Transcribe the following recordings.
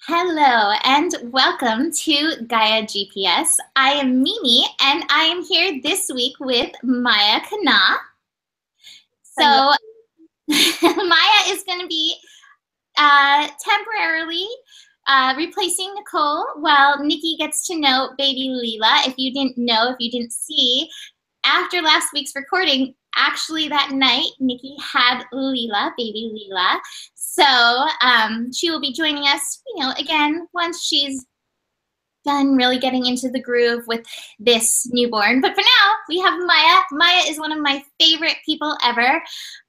Hello and welcome to Gaia GPS. I am Mimi and I am here this week with Maya Kana. Hello. So Maya is going to be temporarily replacing Nicole while Nikki gets to know baby Leela. If you didn't know, if you didn't see, after last week's recording, actually that night, Nikki had Leela, baby Leela. So she will be joining us, again, once she's done really getting into the groove with this newborn. But for now, we have Maya. Maya is one of my favorite people ever.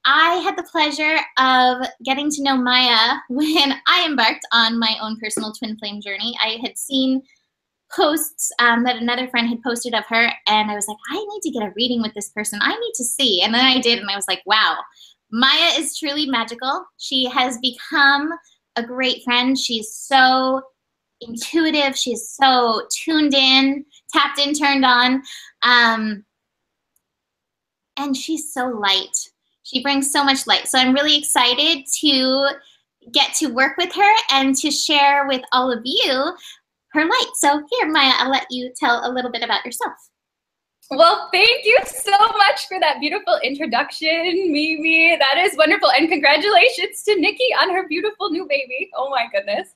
I had the pleasure of getting to know Maya when I embarked on my own personal twin flame journey. I had seen posts that another friend had posted of her, and I was like, I need to get a reading with this person. I need to see. And then I did, and I was like, wow, Maya is truly magical. She has become a great friend. She's so intuitive. She's so tuned in, tapped in, turned on. And she's so light. She brings so much light. So I'm really excited to get to work with her and to share with all of you her light. So here, Maya, I'll let you tell a little bit about yourself. Well, thank you so much for that beautiful introduction, Mimi. That is wonderful. And congratulations to Nikki on her beautiful new baby. Oh my goodness.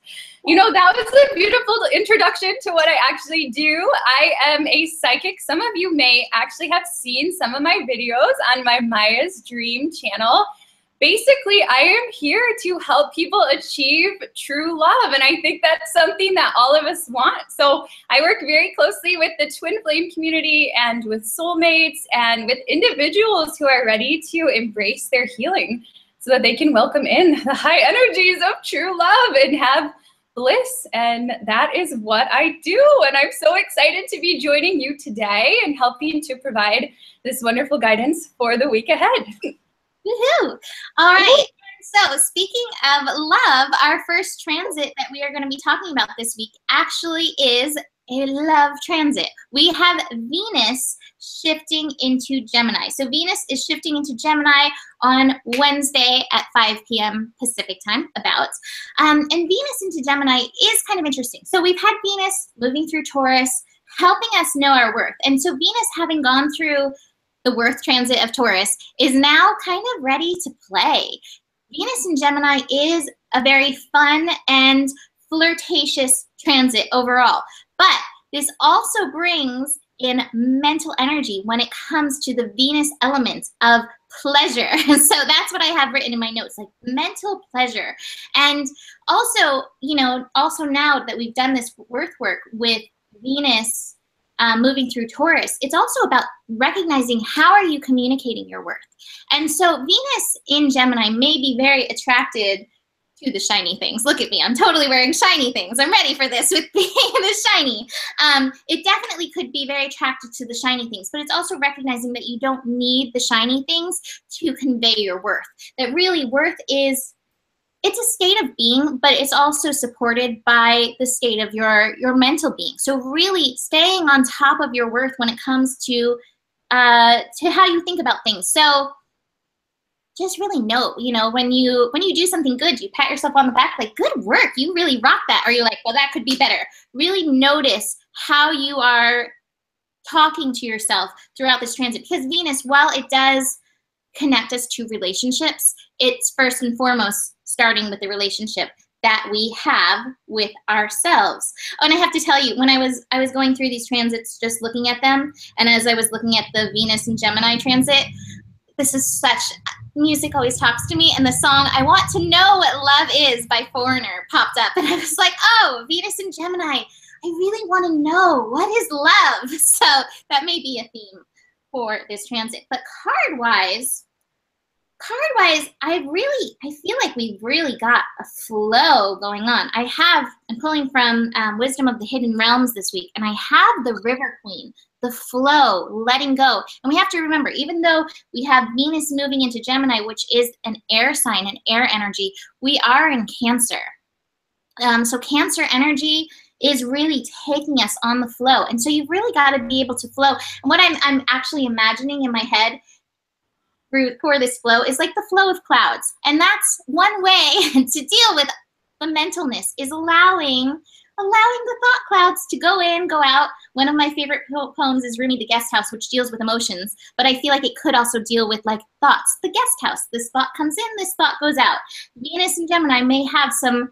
You know, that was a beautiful introduction to what I actually do. I am a psychic. Some of you may actually have seen some of my videos on my Maya's Dream channel. Basically, I am here to help people achieve true love, and I think that's something that all of us want. So I work very closely with the twin flame community and with soulmates and with individuals who are ready to embrace their healing so that they can welcome in the high energies of true love and have bliss. And that is what I do, and I'm so excited to be joining you today and helping to provide this wonderful guidance for the week ahead. Woohoo! All right. So speaking of love, our first transit that we are going to be talking about this week actually is a love transit. We have Venus shifting into Gemini. So Venus is shifting into Gemini on Wednesday at 5 p.m. Pacific time, about. And Venus into Gemini is kind of interesting. So we've had Venus moving through Taurus, helping us know our worth. And so Venus, having gone through the worth transit of Taurus, is now kind of ready to play. Venus in Gemini is a very fun and flirtatious transit overall, but this also brings in mental energy when it comes to the Venus element of pleasure. So that's what I have written in my notes, like mental pleasure. And also, also now that we've done this worth work with Venus moving through Taurus, it's also about recognizing how are you communicating your worth. And so Venus in Gemini may be very attracted to the shiny things. Look at me, I'm totally wearing shiny things. I'm ready for this with the shiny. It definitely could be very attracted to the shiny things, but it's also recognizing that you don't need the shiny things to convey your worth. That really worth is, it's a state of being, but it's also supported by the state of your mental being. So really staying on top of your worth when it comes to how you think about things. So just really know, when you do something good, you pat yourself on the back, like, good work, you really rock that. Or you're like, well, that could be better. Really notice how you are talking to yourself throughout this transit, because Venus, while it does connect us to relationships, it's first and foremost starting with the relationship that we have with ourselves. Oh, and I have to tell you, when I was going through these transits, just looking at them, and as I was looking at the Venus and Gemini transit, this is such, music always talks to me, and the song I Want to Know What Love Is by Foreigner popped up, and I was like, oh, Venus and Gemini, I really want to know, what is love? So that may be a theme for this transit. But card-wise, I feel like we've really got a flow going on. I'm pulling from Wisdom of the Hidden Realms this week, and I have the River Queen, the flow, letting go. And we have to remember, even though we have Venus moving into Gemini, which is an air sign, an air energy, we are in Cancer. So Cancer energy is really taking us on the flow. And so you've really got to be able to flow. And what I'm actually imagining in my head for this flow is like the flow of clouds. And that's one way to deal with The mentalness is allowing the thought clouds to go in, go out. One of my favorite poems is Rumi the Guest House, which deals with emotions, but I feel like it could also deal with like thoughts. The guest house, this thought comes in, this thought goes out. Venus and Gemini may have a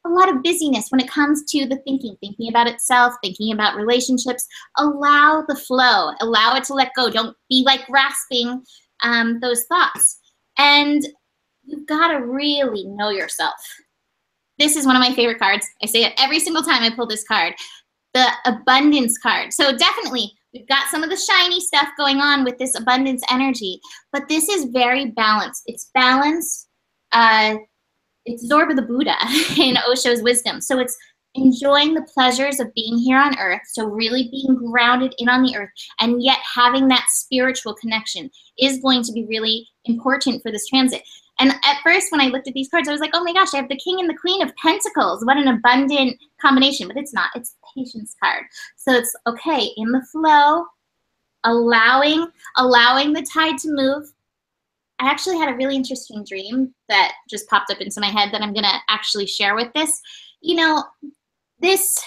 lot of busyness when it comes to the thinking about itself, thinking about relationships. Allow the flow, allow it to let go. Don't be like grasping those thoughts. And you've got to really know yourself. This is one of my favorite cards. I say it every single time I pull this card, the abundance card. So definitely, we've got some of the shiny stuff going on with this abundance energy, but this is very balanced. It's balance. It's Zorba the Buddha in Osho's wisdom. So it's enjoying the pleasures of being here on earth, so really being grounded in on the earth, and yet having that spiritual connection is going to be really important for this transit. And at first, when I looked at these cards, I was like, oh my gosh, I have the King and the Queen of Pentacles. What an abundant combination. But it's not. It's the Patience card. So it's, okay, in the flow, allowing the tide to move. I actually had a really interesting dream that just popped up into my head that I'm going to actually share with this. You know, this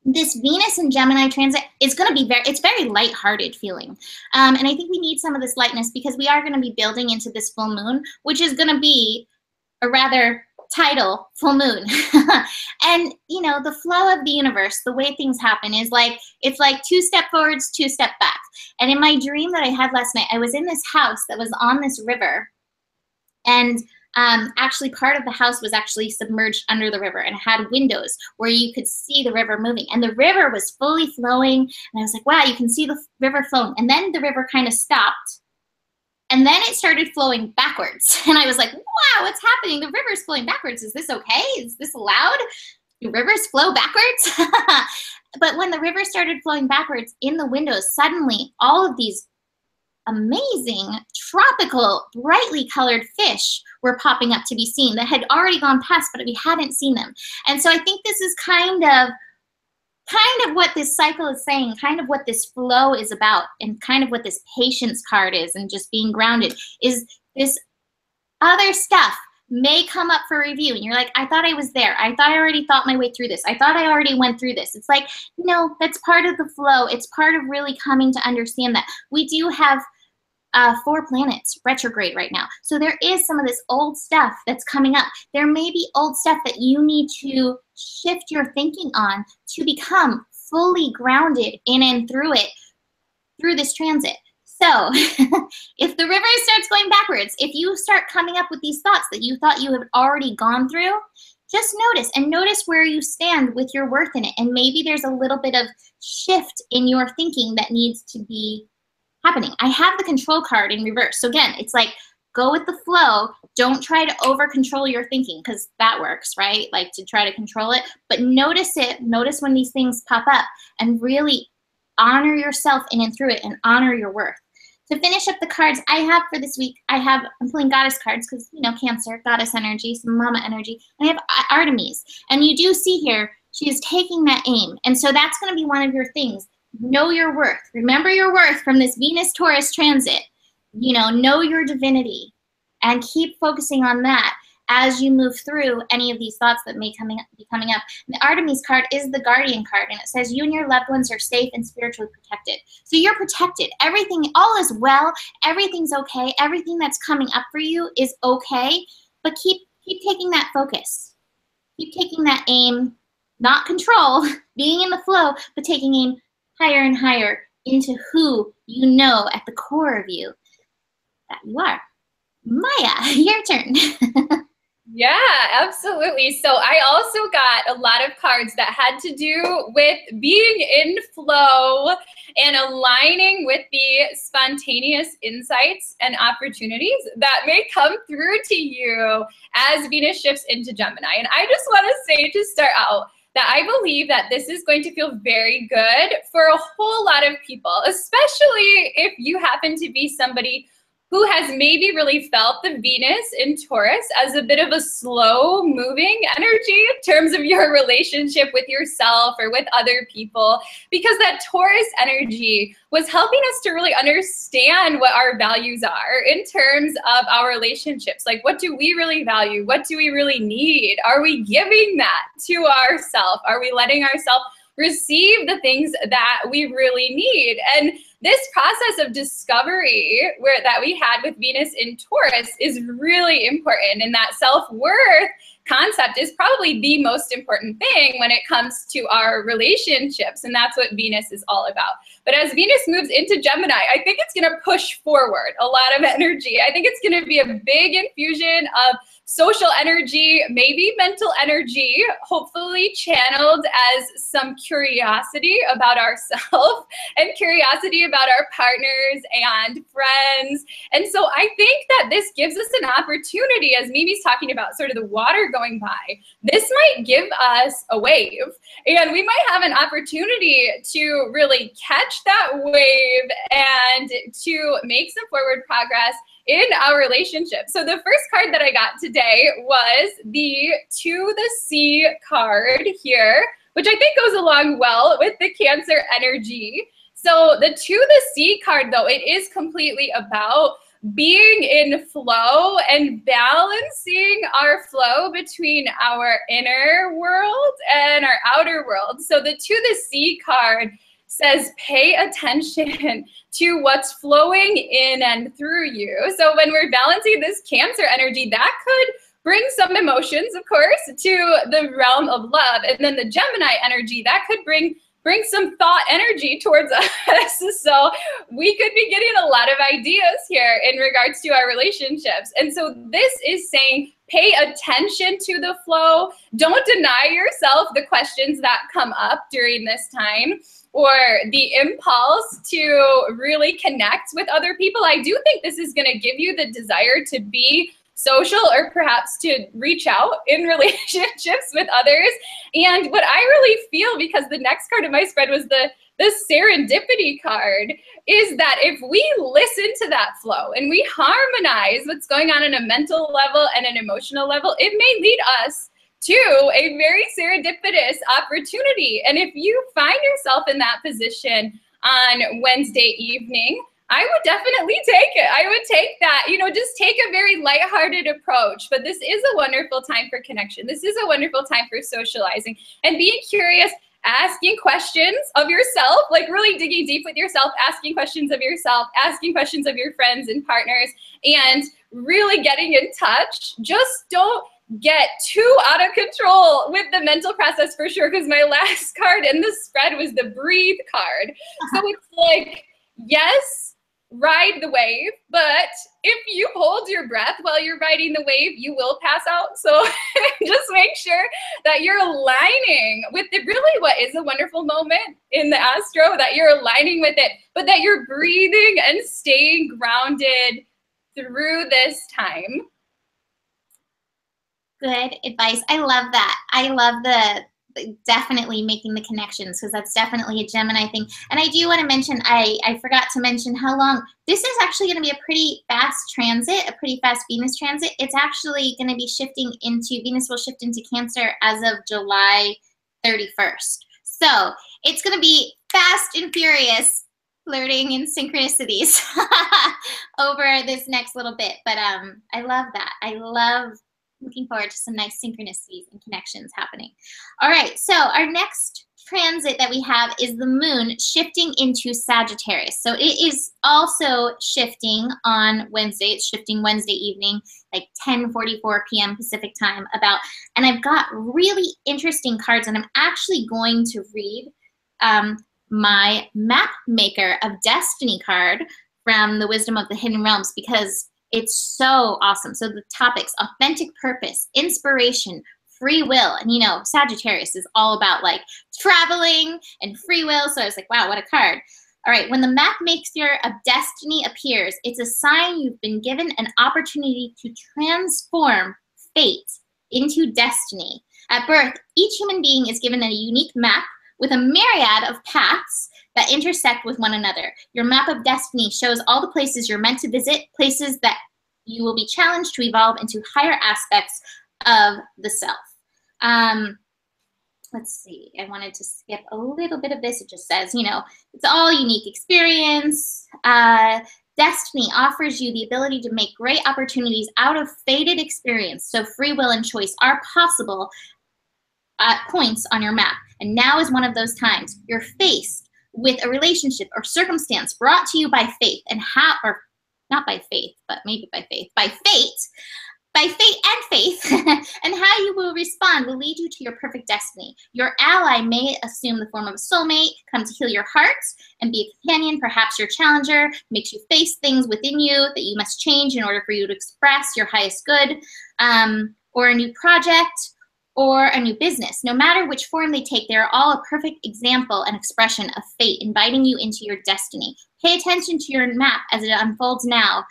Venus and Gemini transit is going to be it's very lighthearted feeling. And I think we need some of this lightness because we are going to be building into this full moon, which is going to be a rather tidal full moon. And, you know, the flow of the universe, the way things happen is like, it's like 2 step forwards, 2 step back. And in my dream that I had last night, I was in this house that was on this river. And actually part of the house was actually submerged under the river and it had windows where you could see the river moving, and the river was fully flowing, and I was like, wow, you can see the river flowing. And then the river kind of stopped, and then it started flowing backwards, and I was like, wow, what's happening? The river's flowing backwards. Is this okay? Is this allowed? Do rivers flow backwards? But when the river started flowing backwards in the windows, suddenly all of these amazing tropical brightly colored fish were popping up to be seen that had already gone past, but we hadn't seen them. And so I think this is kind of what this cycle is saying, kind of what this flow is about, and kind of what this patience card is, and just being grounded is this other stuff may come up for review and you're like, I thought I was there. I thought I already thought my way through this. I thought I already went through this. It's like, no, that's part of the flow. It's part of really coming to understand that we do have 4 planets retrograde right now. So there is some of this old stuff that's coming up. There may be old stuff that you need to shift your thinking on to become fully grounded in and through it, through this transit. So if the river starts going backwards, if you start coming up with these thoughts that you thought you had already gone through, just notice where you stand with your worth in it. And maybe there's a little bit of shift in your thinking that needs to be happening. I have the Control card in reverse. So again, it's like, go with the flow. Don't try to over control your thinking, because that works, right? Like to try to control it, but notice it. Notice when these things pop up and really honor yourself in and through it, and honor your worth. To finish up the cards I have for this week, I'm pulling goddess cards because, you know, Cancer, goddess energy, some mama energy. And I have Artemis. And you do see here, she is taking that aim. And so that's going to be one of your things. Know your worth. Remember your worth from this Venus-Taurus transit. You know your divinity. And keep focusing on that as you move through any of these thoughts that may be coming up. And the Artemis card is the Guardian card, and it says you and your loved ones are safe and spiritually protected. So you're protected. Everything, all is well. Everything's okay. Everything that's coming up for you is okay. But keep taking that focus. Keep taking that aim, not control, being in the flow, but taking aim higher and higher into who you know at the core of you that you are. Maya, your turn. Yeah, absolutely. So I also got a lot of cards that had to do with being in flow and aligning with the spontaneous insights and opportunities that may come through to you as Venus shifts into Gemini. And I just want to say to start out that I believe that this is going to feel very good for a whole lot of people, especially if you happen to be somebody who has maybe really felt the Venus in Taurus as a bit of a slow moving energy in terms of your relationship with yourself or with other people, because that Taurus energy was helping us to really understand what our values are in terms of our relationships. Like, what do we really value? What do we really need? Are we giving that to ourselves? Are we letting ourselves receive the things that we really need? And this process of discovery that we had with Venus in Taurus is really important, and that self-worth concept is probably the most important thing when it comes to our relationships, and that's what Venus is all about. But as Venus moves into Gemini, I think it's going to push forward a lot of energy. I think it's going to be a big infusion of social energy, maybe mental energy, hopefully channeled as some curiosity about ourselves and curiosity about our partners and friends. And so I think that this gives us an opportunity, as Mimi's talking about sort of the water going by, this might give us a wave, and we might have an opportunity to really catch that wave and to make some forward progress in our relationship. So the first card that I got today was the To the Sea card here, which I think goes along well with the Cancer energy. So the To the Sea card, though, it is completely about being in flow and balancing our flow between our inner world and our outer world. So the To the Sea card says pay attention to what's flowing in and through you. So when we're balancing this Cancer energy, that could bring some emotions, of course, to the realm of love. And then the Gemini energy, that could bring some thought energy towards us. So we could be getting a lot of ideas here in regards to our relationships. And so this is saying, pay attention to the flow. Don't deny yourself the questions that come up during this time, or the impulse to really connect with other people. I do think this is going to give you the desire to be social, or perhaps to reach out in relationships with others. And what I really feel, because the next card in my spread was the serendipity card, is that if we listen to that flow and we harmonize what's going on a mental level and an emotional level, it may lead us to a very serendipitous opportunity. And if you find yourself in that position on Wednesday evening, I would definitely take it. I would take that, just take a very lighthearted approach. But this is a wonderful time for connection. This is a wonderful time for socializing and being curious, asking questions of yourself, like really digging deep with yourself, asking questions of yourself, asking questions of your friends and partners, and really getting in touch. Just don't get too out of control with the mental process, for sure, because my last card in the spread was the breathe card. So it's like, yes, ride the wave, but if you hold your breath while you're riding the wave, you will pass out. So just make sure that you're aligning with really what is a wonderful moment in the astro, that you're aligning with it, but that you're breathing and staying grounded through this time. Good advice. I love that. I love definitely making the connections, because that's definitely a Gemini thing. And I do want to mention, I forgot to mention how long. This is actually going to be a pretty fast transit, a pretty fast Venus transit. It's actually going to be shifting into, Venus will shift into Cancer as of July 31st. So it's going to be fast and furious, flirting and synchronicities over this next little bit. But I love that. I love looking forward to some nice synchronicities and connections happening. All right, so our next transit that we have is the moon shifting into Sagittarius. So it is also shifting on Wednesday. It's shifting Wednesday evening, like 10:44 p.m. Pacific time and I've got really interesting cards, and I'm actually going to read my Map Maker of Destiny card from the Wisdom of the Hidden Realms, because it's so awesome. So the topics: authentic purpose, inspiration, free will. And Sagittarius is all about like traveling and free will. So I was like, wow, what a card. All right, when the Map Maker of Destiny appears, it's a sign you've been given an opportunity to transform fate into destiny. At birth, each human being is given a unique map with a myriad of paths that intersect with one another. Your map of destiny shows all the places you're meant to visit, places that you will be challenged to evolve into higher aspects of the self. Let's see, I wanted to skip a little bit of this. It just says, you know, it's all unique experience. Destiny offers you the ability to make great opportunities out of fated experience. So free will and choice are possible at points on your map. And now is one of those times. You're faced with a relationship or circumstance brought to you by faith and how, or not by faith, but maybe by faith, by fate and faith, and how you will respond will lead you to your perfect destiny. Your ally may assume the form of a soulmate, come to heal your heart and be a companion, perhaps your challenger, makes you face things within you that you must change in order for you to express your highest good, or a new project, or a new business. No matter which form they take, they are all a perfect example and expression of fate, inviting you into your destiny. Pay attention to your map as it unfolds now.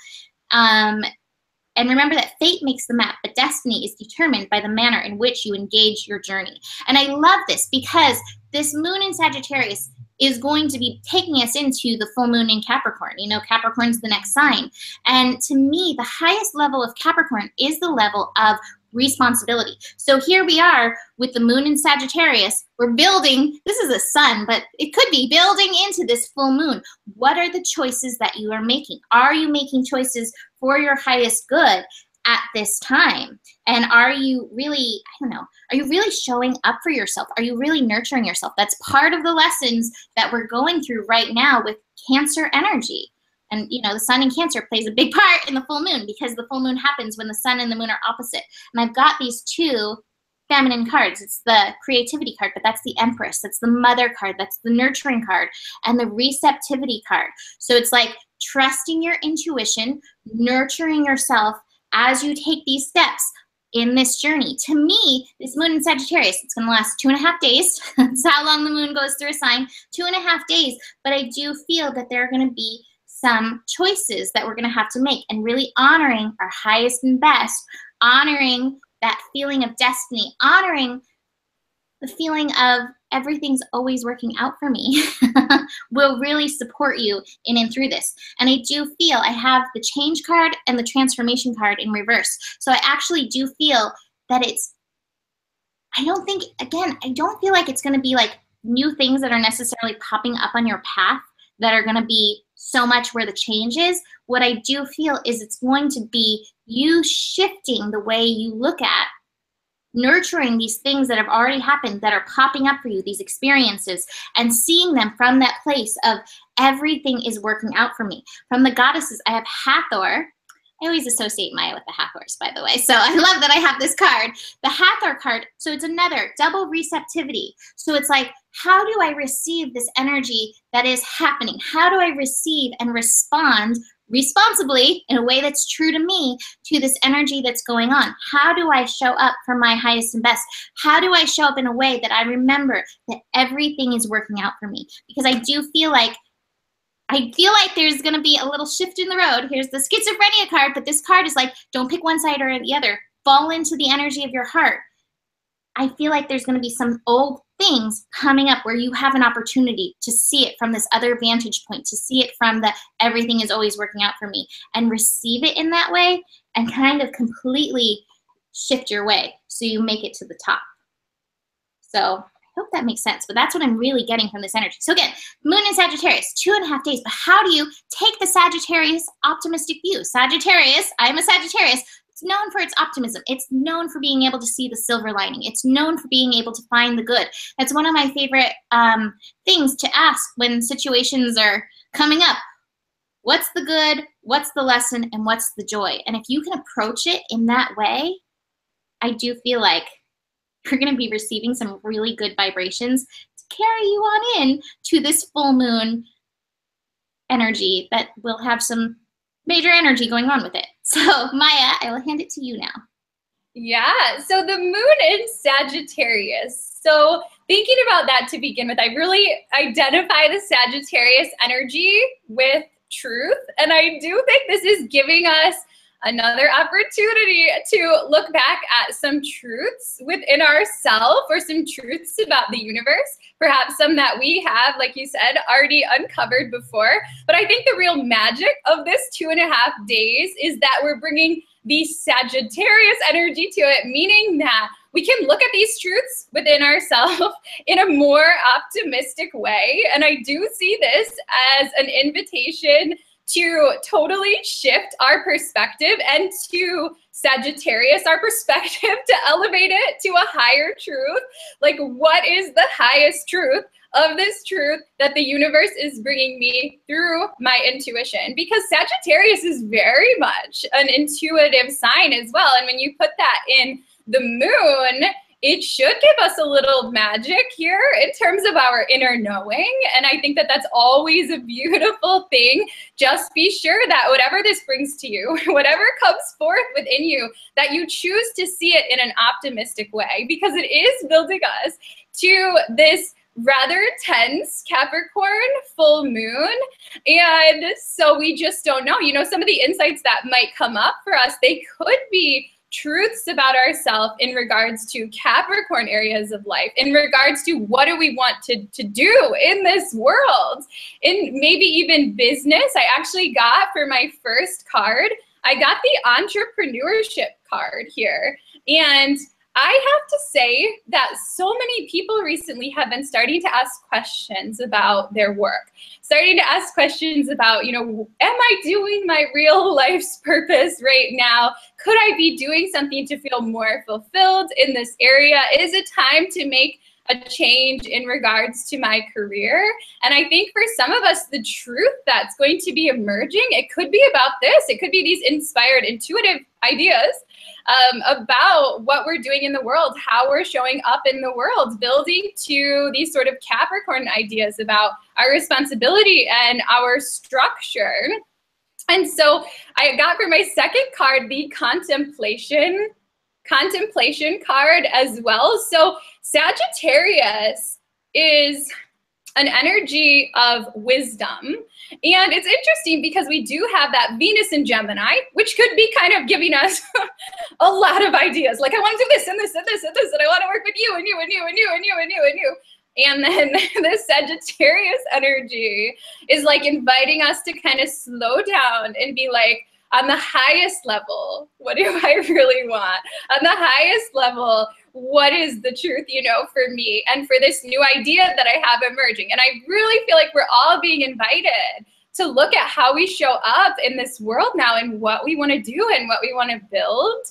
And remember that fate makes the map, but destiny is determined by the manner in which you engage your journey. And I love this because this moon in Sagittarius is going to be taking us into the full moon in Capricorn. You know, Capricorn's the next sign. And to me, the highest level of Capricorn is the level of responsibility. So here we are with the moon in Sagittarius. We're building, this is a sun, but it could be building into this full moon. What are the choices that you are making? Are you making choices for your highest good at this time? And are you really, I don't know, are you really showing up for yourself? Are you really nurturing yourself? That's part of the lessons that we're going through right now with Cancer energy. And, you know, the sun in Cancer plays a big part in the full moon because the full moon happens when the sun and the moon are opposite. And I've got these two feminine cards. It's the creativity card, but that's the Empress. That's the mother card. That's the nurturing card and the receptivity card. So it's like trusting your intuition, nurturing yourself as you take these steps in this journey. To me, this moon in Sagittarius, it's going to last 2.5 days. That's how long the moon goes through a sign, 2.5 days. But I do feel that there are going to be some choices that we're going to have to make, and really honoring our highest and best, honoring that feeling of destiny, honoring the feeling of everything's always working out for me will really support you in and through this. And I do feel I have the change card and the transformation card in reverse. So I actually do feel that it's, I don't feel like it's going to be like new things that are necessarily popping up on your path that are going to be so much where the change is. What I do feel is it's going to be you shifting the way you look at nurturing these things that have already happened, that are popping up for you, these experiences, and seeing them from that place of everything is working out for me. From the goddesses, I have Hathor. I always associate Maya with the Hathors, by the way. So I love that I have this card, the Hathor card. So it's another double receptivity. So it's like, how do I receive this energy that is happening? How do I receive and respond responsibly in a way that's true to me to this energy that's going on? How do I show up for my highest and best? How do I show up in a way that I remember that everything is working out for me? Because I do feel like there's going to be a little shift in the road. Here's the schizophrenia card, but this card is like, don't pick one side or the other. Fall into the energy of your heart. I feel like there's going to be some old things coming up where you have an opportunity to see it from this other vantage point, to see it from the everything is always working out for me, and receive it in that way and kind of completely shift your way so you make it to the top. So I hope that makes sense, but that's what I'm really getting from this energy. So again, moon in Sagittarius, 2.5 days, but how do you take the Sagittarius optimistic view? Sagittarius, I'm a Sagittarius, it's known for its optimism. It's known for being able to see the silver lining. It's known for being able to find the good. That's one of my favorite things to ask when situations are coming up. What's the good? What's the lesson? And what's the joy? And if you can approach it in that way, I do feel like you're going to be receiving some really good vibrations to carry you on in to this full moon energy that will have some major energy going on with it. So Maya, I will hand it to you now. Yeah, so the moon in Sagittarius. So thinking about that to begin with, I really identify the Sagittarius energy with truth. And I do think this is giving us another opportunity to look back at some truths within ourselves or some truths about the universe, perhaps some that we have, like you said, already uncovered before. But I think the real magic of this 2.5 days is that we're bringing the Sagittarius energy to it, meaning that we can look at these truths within ourselves in a more optimistic way. And I do see this as an invitation to totally shift our perspective and to Sagittarius, our perspective, to elevate it to a higher truth. Like, what is the highest truth of this truth that the universe is bringing me through my intuition? Because Sagittarius is very much an intuitive sign as well. And when you put that in the moon, it should give us a little magic here in terms of our inner knowing. And I think that that's always a beautiful thing. Just be sure that whatever this brings to you, whatever comes forth within you, that you choose to see it in an optimistic way, because it is building us to this rather tense Capricorn full moon. And so we just don't know, you know, some of the insights that might come up for us, they could be truths about ourselves in regards to Capricorn areas of life, in regards to what do we want to do in this world, in maybe even business. I actually got for my first card, I got the entrepreneurship card here. And I have to say that so many people recently have been starting to ask questions about their work, starting to ask questions about, you know, am I doing my real life's purpose right now? Could I be doing something to feel more fulfilled in this area? Is it time to make a change in regards to my career? And I think for some of us, the truth that's going to be emerging, it could be about this. It could be these inspired, intuitive ideas about what we're doing in the world, how we're showing up in the world, building to these sort of Capricorn ideas about our responsibility and our structure. And so I got for my second card the contemplation card as well. So Sagittarius is an energy of wisdom. And it's interesting because we do have that Venus in Gemini, which could be kind of giving us a lot of ideas. Like, I want to do this and this and this and this, and I want to work with you and you and you and you and you and you and you. And then the Sagittarius energy is like inviting us to kind of slow down and be like, on the highest level, what do I really want? On the highest level, what is the truth, you know, for me and for this new idea that I have emerging? And I really feel like we're all being invited to look at how we show up in this world now and what we want to do and what we want to build.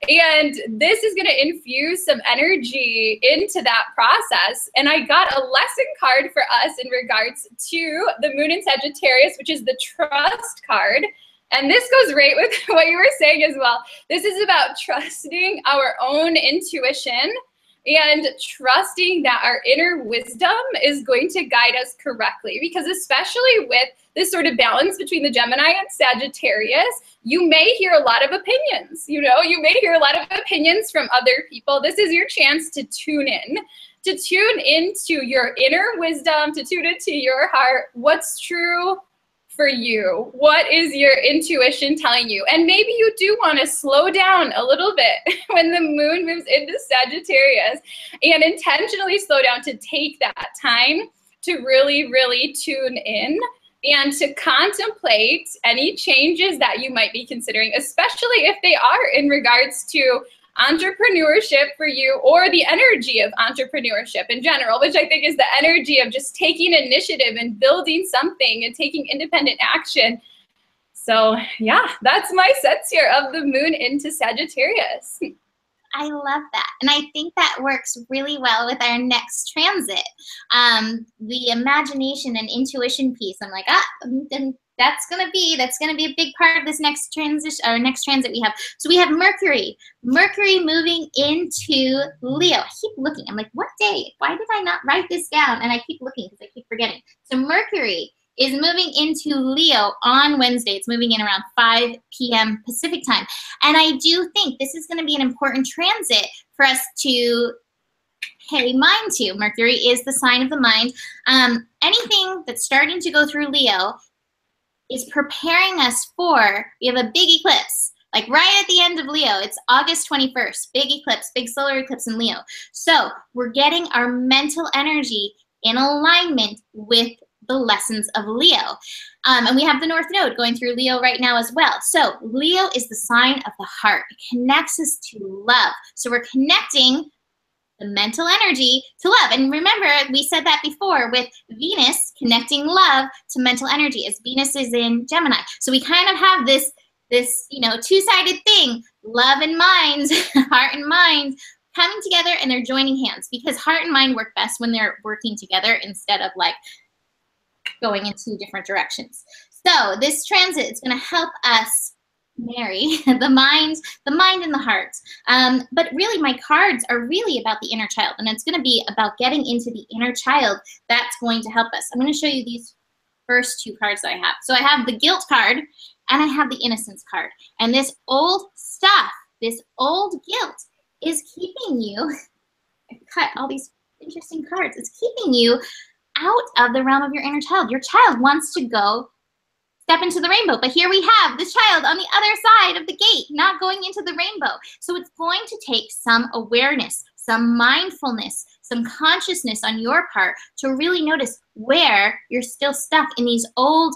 And this is going to infuse some energy into that process. And I got a lesson card for us in regards to the moon in Sagittarius, which is the trust card. And this goes right with what you were saying as well. This is about trusting our own intuition and trusting that our inner wisdom is going to guide us correctly. Because especially with this sort of balance between the Gemini and Sagittarius, you may hear a lot of opinions. You know, you may hear a lot of opinions from other people. This is your chance to tune in, to tune into your inner wisdom, to tune into your heart. What's true for you? What is your intuition telling you? And maybe you do want to slow down a little bit when the moon moves into Sagittarius, and intentionally slow down to take that time to really, really tune in and to contemplate any changes that you might be considering, especially if they are in regards to entrepreneurship for you, or the energy of entrepreneurship in general, which I think is the energy of just taking initiative and building something and taking independent action. So yeah, that's my sense here of the moon into Sagittarius. I love that. And I think that works really well with our next transit. The imagination and intuition piece, I'm like, that's gonna be a big part of this next transition, or next transit we have. So we have Mercury moving into Leo. I keep looking. I'm like, what day? Why did I not write this down? And I keep looking because I keep forgetting. So Mercury is moving into Leo on Wednesday. It's moving in around 5 p.m. Pacific time. And I do think this is going to be an important transit for us to pay mind to. Mercury is the sign of the mind. Anything that's starting to go through Leo is preparing us for, we have a big eclipse, like right at the end of Leo. It's August 21st, big eclipse, big solar eclipse in Leo. So we're getting our mental energy in alignment with the lessons of Leo. And we have the North Node going through Leo right now as well. So Leo is the sign of the heart. It connects us to love. So we're connecting the mental energy to love. And remember, we said that before with Venus connecting love to mental energy, as Venus is in Gemini. So we kind of have this two-sided thing, love and mind, heart and mind, coming together, and they're joining hands, because heart and mind work best when they're working together instead of like going in two different directions. So this transit is going to help us marry the mind and the heart. But really, my cards are really about the inner child, and it's going to be about getting into the inner child. That's going to help us. I'm going to show you these first two cards that I have. So I have the guilt card and I have the innocence card. And this old stuff, this old guilt is keeping you, I've cut all these interesting cards, it's keeping you out of the realm of your inner child. Your child wants to go step into the rainbow, but here we have this child on the other side of the gate, not going into the rainbow. So it's going to take some awareness, some mindfulness, some consciousness on your part to really notice where you're still stuck in these old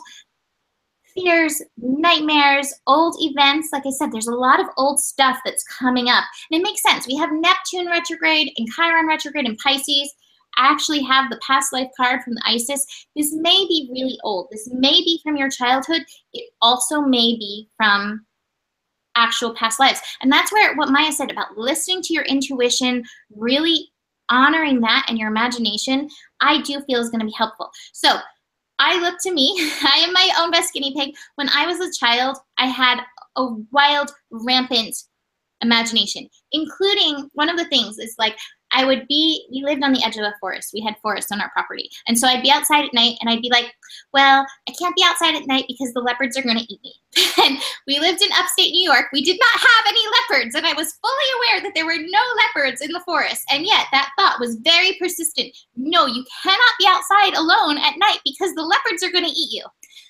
fears, nightmares, old events. Like I said, there's a lot of old stuff that's coming up. And it makes sense. We have Neptune retrograde and Chiron retrograde in Pisces. I actually have the past life card from the Isis. This may be really old. This may be from your childhood. It also may be from actual past lives. And that's where what Maya said about listening to your intuition, really honoring that and your imagination, I do feel is going to be helpful. So I look to me, I am my own best guinea pig. When I was a child, I had a wild, rampant imagination, including one of the things is like, we lived on the edge of a forest. We had forest on our property. And so I'd be outside at night and I'd be like, well, I can't be outside at night because the leopards are going to eat me. And we lived in upstate New York. We did not have any leopards. And I was fully aware that there were no leopards in the forest. And yet that thought was very persistent. No, you cannot be outside alone at night because the leopards are going to eat you.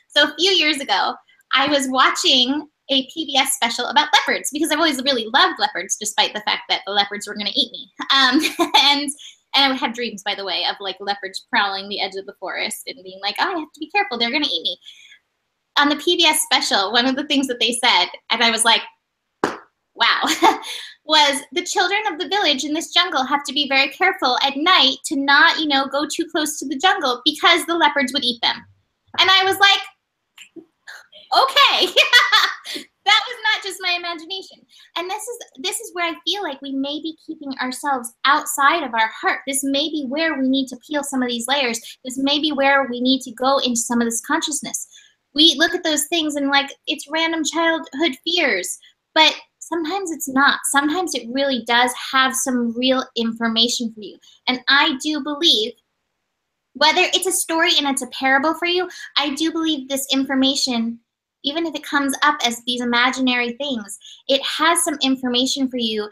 So a few years ago, I was watching a PBS special about leopards because I've always really loved leopards, despite the fact that the leopards were going to eat me. And I would have dreams, by the way, of like leopards prowling the edge of the forest and being like, oh, I have to be careful, they're going to eat me. On the PBS special, one of the things that they said, and I was like, wow, was the children of the village in this jungle have to be very careful at night to not, go too close to the jungle because the leopards would eat them. And I was like, okay, that was not just my imagination. And this is where I feel like we may be keeping ourselves outside of our heart. This may be where we need to peel some of these layers. This may be where we need to go into some of this consciousness. We look at those things and like, it's random childhood fears, but sometimes it's not. Sometimes it really does have some real information for you. And I do believe, whether it's a story and it's a parable for you, I do believe this information, even if it comes up as these imaginary things, it has some information for you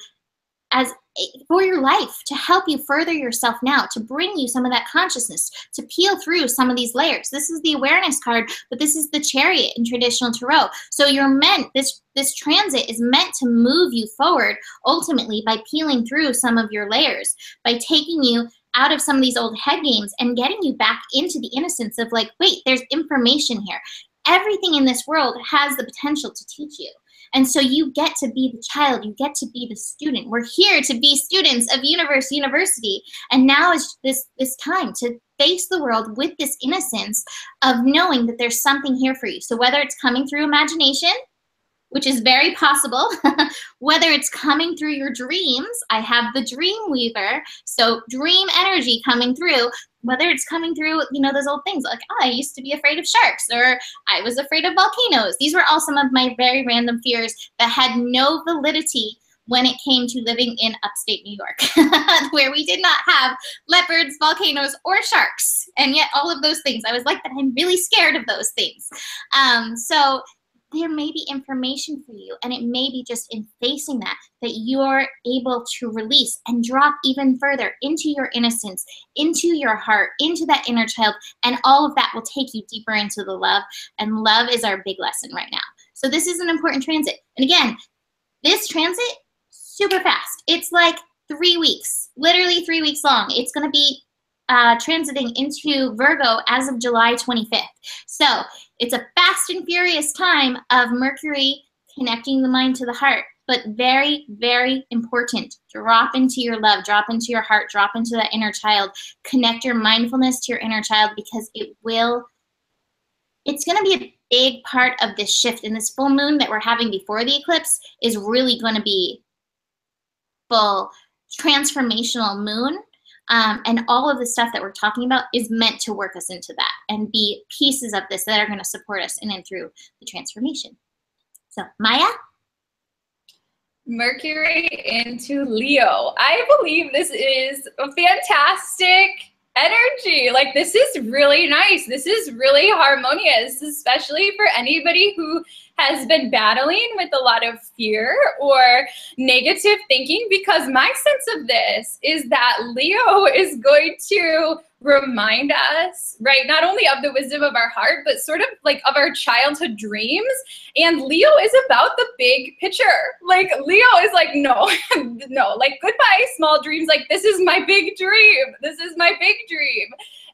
for your life, to help you further yourself now, to bring you some of that consciousness, to peel through some of these layers. This is the awareness card, but this is the Chariot in traditional tarot. So this transit is meant to move you forward ultimately by peeling through some of your layers, by taking you out of some of these old head games and getting you back into the innocence of like, wait, there's information here. Everything in this world has the potential to teach you. And so you get to be the child, you get to be the student. We're here to be students of Universe University. And now is this time to face the world with this innocence of knowing that there's something here for you. So whether it's coming through imagination, which is very possible, whether it's coming through your dreams, I have the Dream Weaver, so dream energy coming through, whether it's coming through, those old things like, oh, I used to be afraid of sharks, or I was afraid of volcanoes. These were all some of my very random fears that had no validity when it came to living in upstate New York, where we did not have leopards, volcanoes, or sharks. And yet all of those things, I was like, but I'm really scared of those things. So there may be information for you, and it may be just in facing that you're able to release and drop even further into your innocence, into your heart, into that inner child, and all of that will take you deeper into the love. And love is our big lesson right now. So this is an important transit. And again, this transit, super fast. It's like 3 weeks, literally 3 weeks long. It's going to be transiting into Virgo as of July 25th. So it's a fast and furious time of Mercury connecting the mind to the heart, but very, very important. Drop into your love, drop into your heart, drop into that inner child, connect your mindfulness to your inner child, because it's going to be a big part of this shift. And this full moon that we're having before the eclipse is really going to be full transformational moon. And all of the stuff that we're talking about is meant to work us into that and be pieces of this that are going to support us in and through the transformation. So, Maya? Mercury into Leo. I believe this is a fantastic energy. Like, this is really nice. This is really harmonious, especially for anybody who has been battling with a lot of fear or negative thinking, because my sense of this is that Leo is going to remind us, right, not only of the wisdom of our heart, but sort of like of our childhood dreams. And Leo is about the big picture. Like, Leo is like, no, no, like, goodbye, small dreams. Like, this is my big dream. This is my big dream.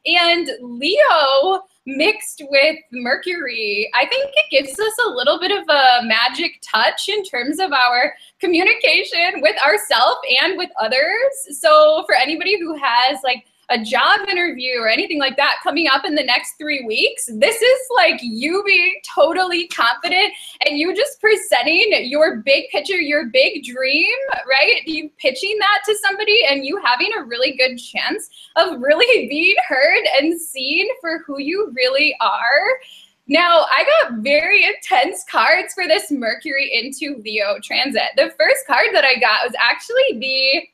And Leo mixed with Mercury, I think it gives us a little bit of a magic touch in terms of our communication with ourselves and with others. So for anybody who has like a job interview or anything like that coming up in the next 3 weeks, this is like you being totally confident and you just presenting your big picture, your big dream, right? You pitching that to somebody and you having a really good chance of really being heard and seen for who you really are. Now, I got very intense cards for this Mercury into Leo transit. The first card that I got was actually the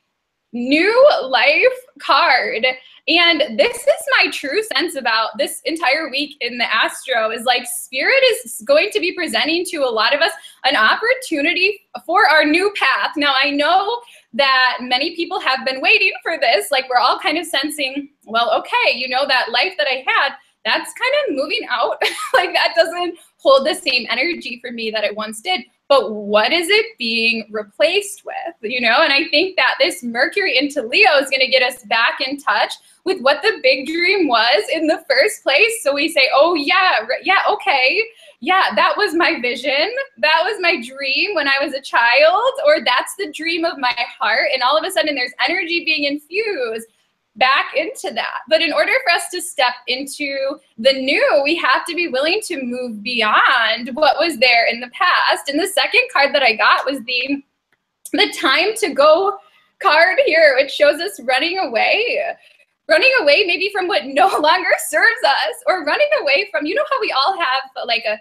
New Life card. And this is my true sense about this entire week in the astro is like spirit is going to be presenting to a lot of us an opportunity for our new path. Now, I know that many people have been waiting for this. Like, we're all kind of sensing, well, okay, you know, that life that I had, that's kind of moving out. Like, that doesn't hold the same energy for me that it once did. But what is it being replaced with, you know? And I think that this Mercury into Leo is going to get us back in touch with what the big dream was in the first place. So we say, oh, yeah, okay. Yeah, that was my vision. That was my dream when I was a child, or that's the dream of my heart. And all of a sudden there's energy being infused back into that. But in order for us to step into the new, we have to be willing to move beyond what was there in the past. And the second card that I got was the time to go card here, which shows us running away maybe from what no longer serves us, or running away from, you know how we all have like a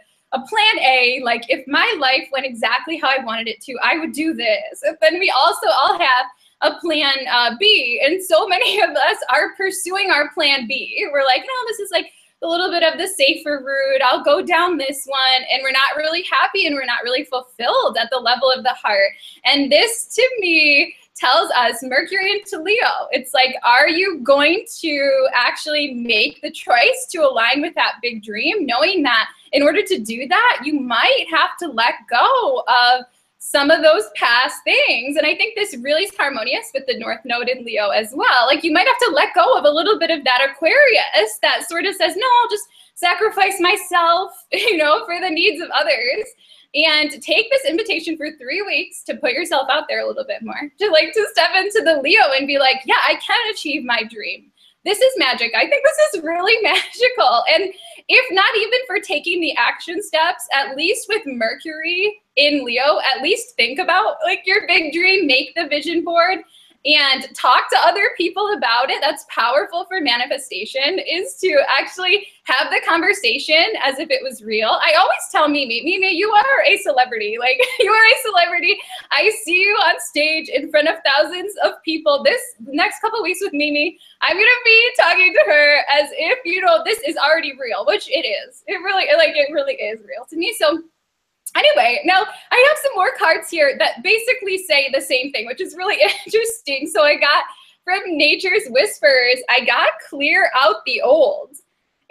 plan A, like if my life went exactly how I wanted it to, I would do this. And then we also all have a plan B, and so many of us are pursuing our plan B. We're like, no, this is like a little bit of the safer route. I'll go down this one, and we're not really happy and we're not really fulfilled at the level of the heart. And this, to me, tells us Mercury into Leo. It's like, are you going to actually make the choice to align with that big dream, knowing that in order to do that, you might have to let go of some of those past things. And I think this really is harmonious with the North Node in Leo as well. Like, you might have to let go of a little bit of that Aquarius that sort of says, no, I'll just sacrifice myself, you know, for the needs of others. And take this invitation for 3 weeks to put yourself out there a little bit more, to step into the Leo and be like, yeah, I can achieve my dream. This is magic. I think this is really magical. And if not even for taking the action steps, at least with Mercury in Leo, at least think about like your big dream, make the vision board, and talk to other people about it. That's powerful for manifestation, is to actually have the conversation as if it was real. I always tell Mimi, you are a celebrity. Like, you are a celebrity. I see you on stage in front of thousands of people. This next couple of weeks with Mimi, I'm going to be talking to her as if, you know, this is already real, which it is. It really is real to me. So anyway, now I have some more cards here that basically say the same thing, which is really interesting. So I got from Nature's Whispers, I got clear out the old.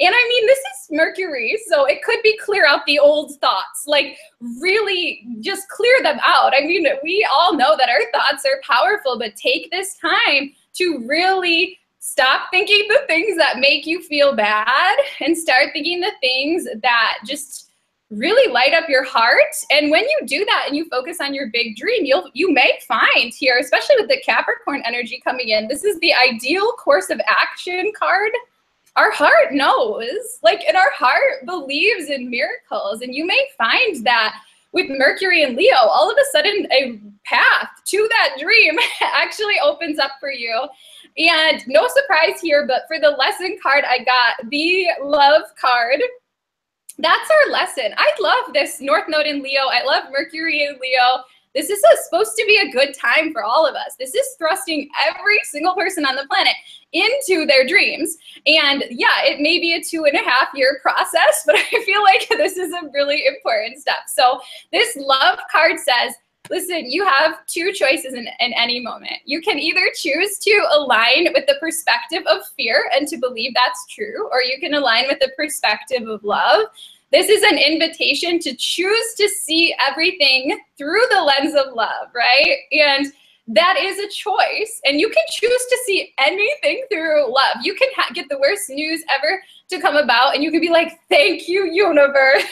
And I mean, this is Mercury, so it could be clear out the old thoughts, like really just clear them out. I mean, we all know that our thoughts are powerful, but take this time to really stop thinking the things that make you feel bad and start thinking the things that just really light up your heart. And when you do that and you focus on your big dream, you may find here, especially with the Capricorn energy coming in, this is the ideal course of action card. Our heart knows, like, and our heart believes in miracles. And you may find that with Mercury and Leo, all of a sudden a path to that dream actually opens up for you. And no surprise here, but for the lesson card, I got the love card. That's our lesson. I love this North Node in Leo. I love Mercury in Leo. This is supposed to be a good time for all of us. This is thrusting every single person on the planet into their dreams. And yeah, it may be a 2.5-year process, but I feel like this is a really important step. So this love card says, listen, you have two choices in any moment. You can either choose to align with the perspective of fear and to believe that's true, or you can align with the perspective of love. This is an invitation to choose to see everything through the lens of love, right? And that is a choice. And you can choose to see anything through love. You can get the worst news ever to come about, and you can be like, thank you, universe.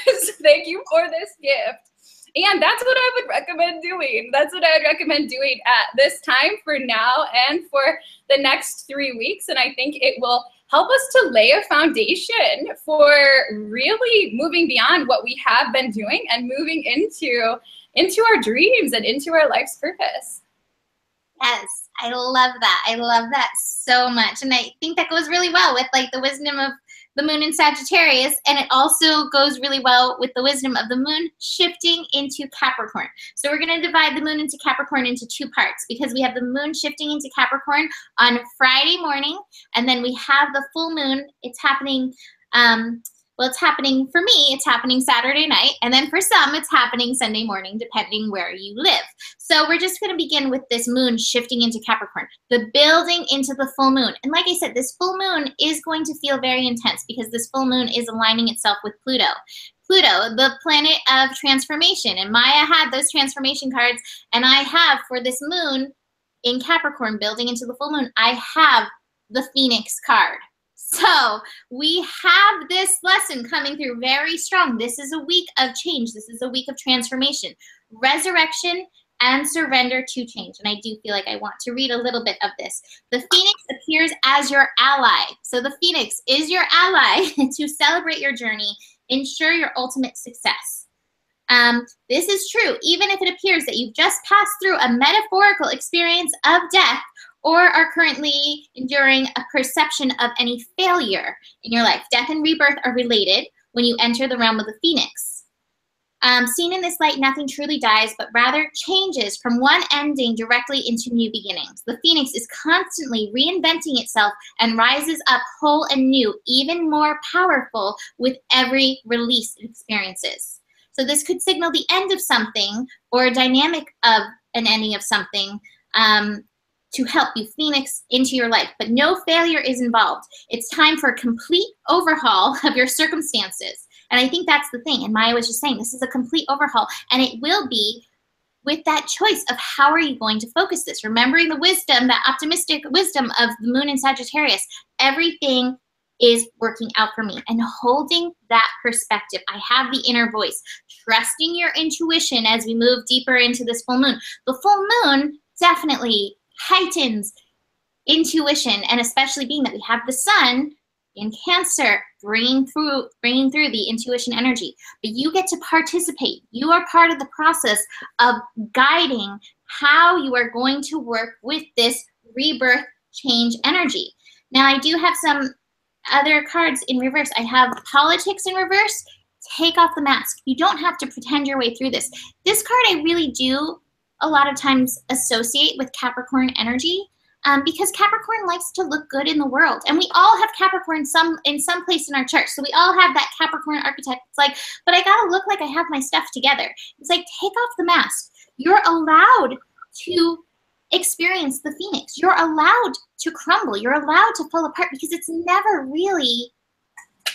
Thank you for this gift. And that's what I would recommend doing. That's what I would recommend doing at this time for now and for the next 3 weeks. And I think it will help us to lay a foundation for really moving beyond what we have been doing and moving into our dreams and into our life's purpose. Yes, I love that. I love that so much. And I think that goes really well with like the wisdom of the moon in Sagittarius, and it also goes really well with the wisdom of the moon shifting into Capricorn. So we're going to divide the moon into Capricorn into 2 parts, because we have the moon shifting into Capricorn on Friday morning, and then we have the full moon. It's happening, well, it's happening for me, it's happening Saturday night, and then for some, it's happening Sunday morning, depending where you live. So we're just going to begin with this moon shifting into Capricorn, the building into the full moon. And like I said, this full moon is going to feel very intense because this full moon is aligning itself with Pluto. Pluto, the planet of transformation. And Maya had those transformation cards, and I have, for this moon in Capricorn building into the full moon, I have the Phoenix card. So we have this lesson coming through very strong. This is a week of change. This is a week of transformation, resurrection, and surrender to change. And I do feel like I want to read a little bit of this. The Phoenix appears as your ally. So the Phoenix is your ally to celebrate your journey, ensure your ultimate success. This is true, even if it appears that you've just passed through a metaphorical experience of death, or are currently enduring a perception of any failure in your life. Death and rebirth are related when you enter the realm of the Phoenix. Seen in this light, nothing truly dies, but rather changes from one ending directly into new beginnings. The Phoenix is constantly reinventing itself and rises up whole and new, even more powerful with every release it experiences. So this could signal the end of something or a dynamic of an ending of something, to help you Phoenix into your life. But no failure is involved. It's time for a complete overhaul of your circumstances. And I think that's the thing. And Maya was just saying, this is a complete overhaul. And it will be with that choice of how are you going to focus this? Remembering the wisdom, that optimistic wisdom of the moon in Sagittarius. Everything is working out for me. And holding that perspective. I have the inner voice. Trusting your intuition as we move deeper into this full moon. The full moon definitely heightens intuition, and especially being that we have the sun in Cancer bringing through the intuition energy. But you get to participate. You are part of the process of guiding how you are going to work with this rebirth change energy. Now, I do have some other cards in reverse. I have politics in reverse. Take off the mask. You don't have to pretend your way through this. This card I really do a lot of times associate with Capricorn energy, because Capricorn likes to look good in the world. And we all have Capricorn in some place in our chart. So we all have that Capricorn archetype. It's like, but I gotta look like I have my stuff together. It's like, take off the mask. You're allowed to experience the Phoenix. You're allowed to crumble. You're allowed to fall apart, because it's never really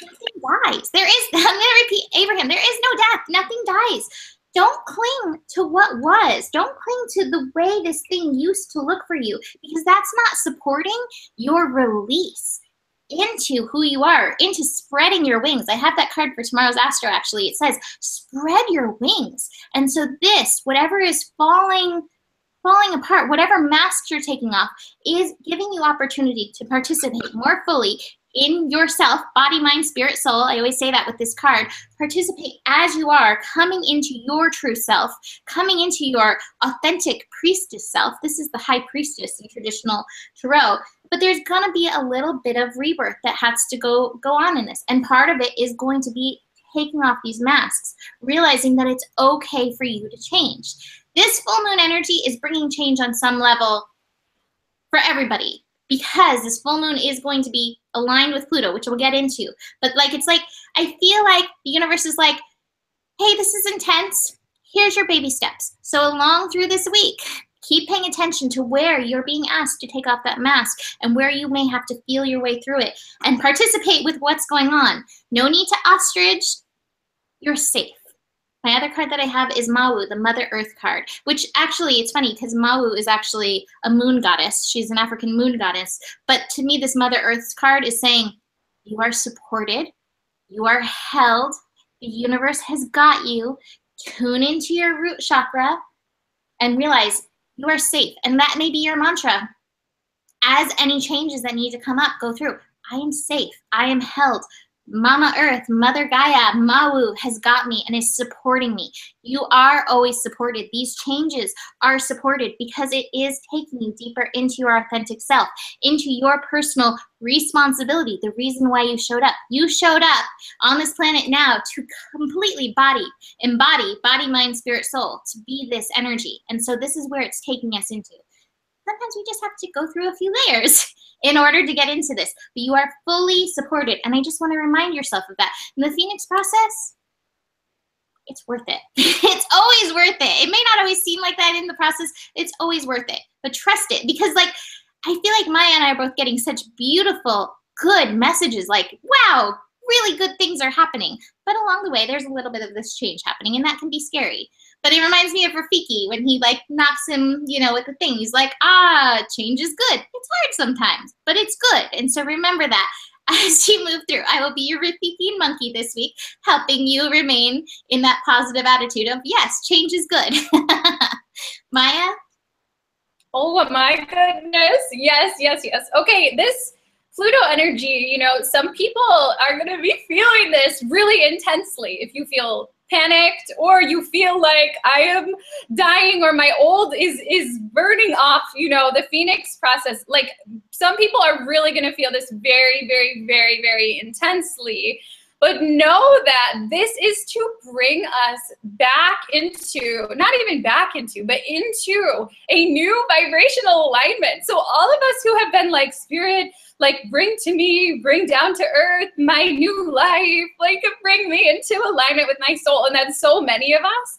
Nothing dies. There is, I'm going to repeat, Abraham, there is no death. Nothing dies. Don't cling to what was. Don't cling to the way this thing used to look for you, because that's not supporting your release into who you are, into spreading your wings. I have that card for tomorrow's Astro, actually. It says, spread your wings. And so this, whatever is falling apart, whatever masks you're taking off, is giving you opportunity to participate more fully in yourself, body, mind, spirit, soul. I always say that with this card. Participate as you are, coming into your true self, coming into your authentic priestess self. This is the high priestess in traditional tarot. But there's going to be a little bit of rebirth that has to go on in this. And part of it is going to be taking off these masks, realizing that it's okay for you to change. This full moon energy is bringing change on some level for everybody, because this full moon is going to be aligned with Pluto, which we'll get into. But like, it's like, I feel like the universe is like, hey, this is intense. Here's your baby steps. So along through this week, keep paying attention to where you're being asked to take off that mask and where you may have to feel your way through it and participate with what's going on. No need to ostrich. You're safe. My other card that I have is Mawu, the Mother Earth card, which actually, it's funny because Mawu is actually a moon goddess. She's an African moon goddess. But to me, this Mother Earth card is saying, you are supported, you are held, the universe has got you. Tune into your root chakra and realize you are safe. And that may be your mantra. As any changes that need to come up go through, I am safe, I am held. Mama Earth, Mother Gaia, Mawu has got me and is supporting me. You are always supported. These changes are supported because it is taking you deeper into your authentic self, into your personal responsibility, the reason why you showed up. You showed up on this planet now to completely embody body, mind, spirit, soul, to be this energy. And so this is where it's taking us into. Sometimes we just have to go through a few layers in order to get into this. But you are fully supported. And I just want to remind yourself of that. In the Phoenix process, it's worth it. It's always worth it. It may not always seem like that in the process. It's always worth it. But trust it. Because like, I feel like Maya and I are both getting such beautiful, good messages. Like, wow, really good things are happening. But along the way, there's a little bit of this change happening. And that can be scary. But it reminds me of Rafiki when he like knocks him, you know, with the thing. He's like, change is good. It's hard sometimes, but it's good. And so remember that as you move through. I will be your Rafiki monkey this week, helping you remain in that positive attitude of, yes, change is good. Maya? Oh my goodness. Yes, yes, yes. Okay, this Pluto energy, you know, some people are going to be feeling this really intensely. If you feel panicked or you feel like I am dying or my old is burning off, you know, the Phoenix process, like some people are really going to feel this very, very, very, very intensely. But know that this is to bring us back into, not even back into, but into a new vibrational alignment. So all of us who have been like, spirit, like bring to me, bring down to earth my new life, like bring me into alignment with my soul. And that's so many of us.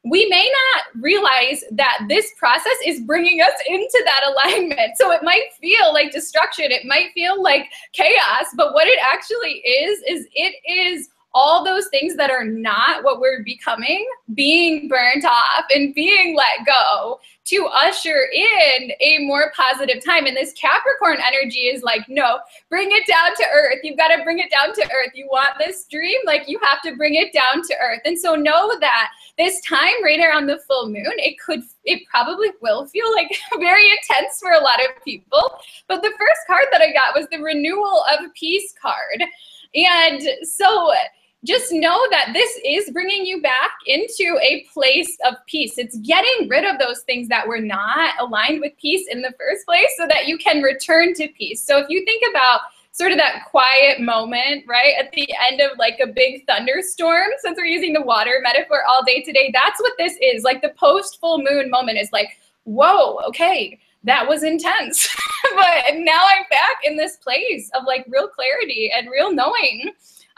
We may not realize that this process is bringing us into that alignment. So it might feel like destruction. It might feel like chaos, but what it actually is it is all those things that are not what we're becoming, being burnt off and being let go to usher in a more positive time. And this Capricorn energy is like, no, bring it down to earth. You've got to bring it down to earth. You want this dream? Like you have to bring it down to earth. And so know that this time right around the full moon, it probably will feel like very intense for a lot of people. But the first card that I got was the Renewal of Peace card. And so just know that this is bringing you back into a place of peace. It's getting rid of those things that were not aligned with peace in the first place so that you can return to peace. So if you think about sort of that quiet moment, right, at the end of like a big thunderstorm, since we're using the water metaphor all day today, that's what this is. Like the post full moon moment is like, whoa, okay, that was intense. But now I'm back in this place of like real clarity and real knowing.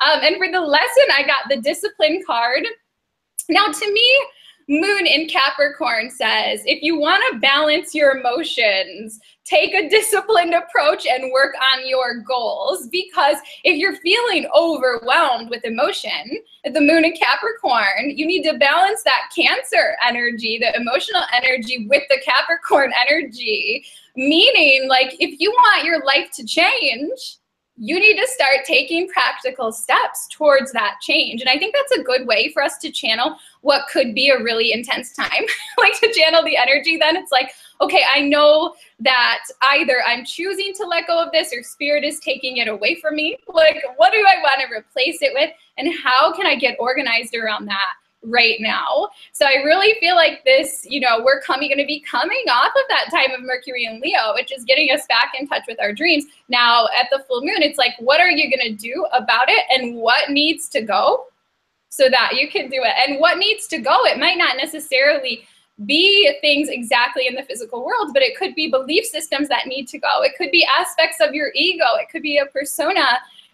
And for the lesson, I got the discipline card. Now, to me, moon in Capricorn says, if you want to balance your emotions, take a disciplined approach and work on your goals. Because if you're feeling overwhelmed with emotion, the moon in Capricorn, you need to balance that Cancer energy, the emotional energy, with the Capricorn energy. Meaning, like, if you want your life to change, you need to start taking practical steps towards that change. And I think that's a good way for us to channel what could be a really intense time. Like, to channel the energy, then it's like, okay, I know that either I'm choosing to let go of this or spirit is taking it away from me. Like, what do I want to replace it with? And how can I get organized around that right now? So I really feel like this, you know, we're going to be coming off of that time of Mercury and Leo, which is getting us back in touch with our dreams. Now at the full moon, it's like, what are you going to do about it, and what needs to go so that you can do it? And what needs to go, it might not necessarily be things exactly in the physical world, but it could be belief systems that need to go. It could be aspects of your ego. It could be a persona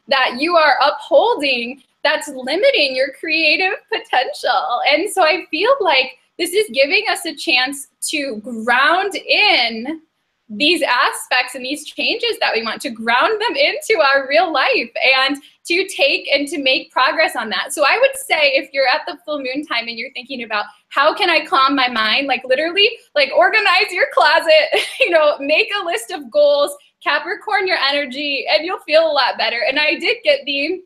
that you are upholding that's limiting your creative potential. And so I feel like this is giving us a chance to ground in these aspects and these changes that we want, to ground them into our real life and to take and to make progress on that. So I would say, if you're at the full moon time and you're thinking about how can I calm my mind, like literally, like organize your closet, you know, make a list of goals, Capricorn your energy, and you'll feel a lot better. And I did get the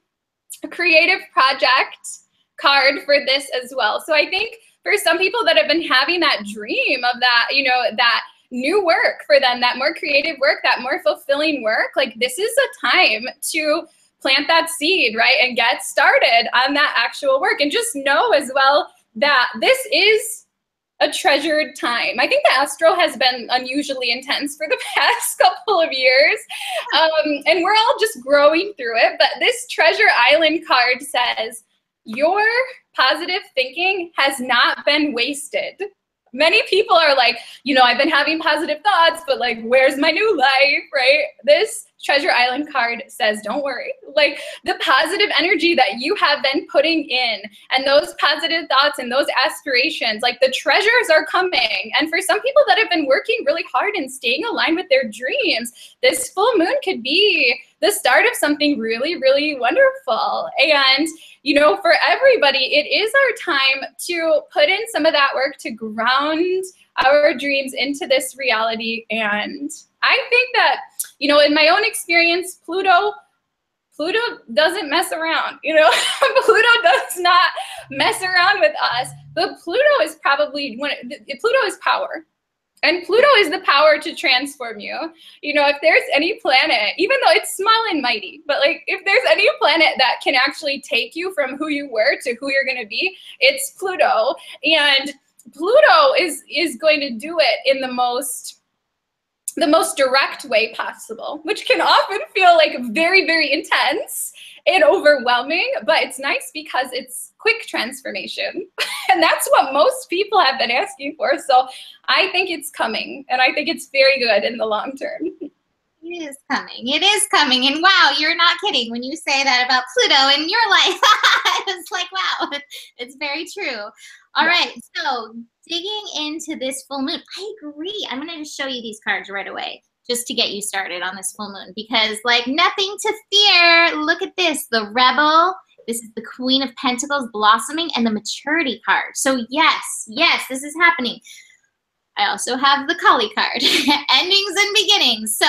creative project card for this as well. So I think for some people that have been having that dream of that, you know, that new work for them, that more creative work, that more fulfilling work, like this is a time to plant that seed, right? And get started on that actual work. And just know as well that this is a treasured time. I think the astro has been unusually intense for the past couple of years. And we're all just growing through it. But this Treasure Island card says, your positive thinking has not been wasted. Many people are like, you know, I've been having positive thoughts, but like, where's my new life, right? This Treasure Island card says, don't worry. Like, the positive energy that you have been putting in and those positive thoughts and those aspirations, like the treasures are coming. And for some people that have been working really hard and staying aligned with their dreams, this full moon could be the start of something really, really wonderful. And, you know, for everybody, it is our time to put in some of that work to ground our dreams into this reality. And I think that, you know, in my own experience, Pluto doesn't mess around, you know. Pluto does not mess around with us. But Pluto is probably, Pluto is power. And Pluto is the power to transform you. You know, if there's any planet, even though it's small and mighty, but like if there's any planet that can actually take you from who you were to who you're going to be, it's Pluto. And Pluto is going to do it in the most direct way possible, which can often feel like very, very intense and overwhelming, but it's nice because it's quick transformation. And that's what most people have been asking for. So I think it's coming, and I think it's very good in the long term. It is coming. It is coming. And wow, you're not kidding when you say that about Pluto in your life. It's like, wow, it's very true. All right, so digging into this full moon, I agree. I'm going to just show you these cards right away just to get you started on this full moon, because like nothing to fear. Look at this, the Rebel. This is the Queen of Pentacles blossoming, and the Maturity card. So yes, this is happening. I also have the Kali card, endings and beginnings. So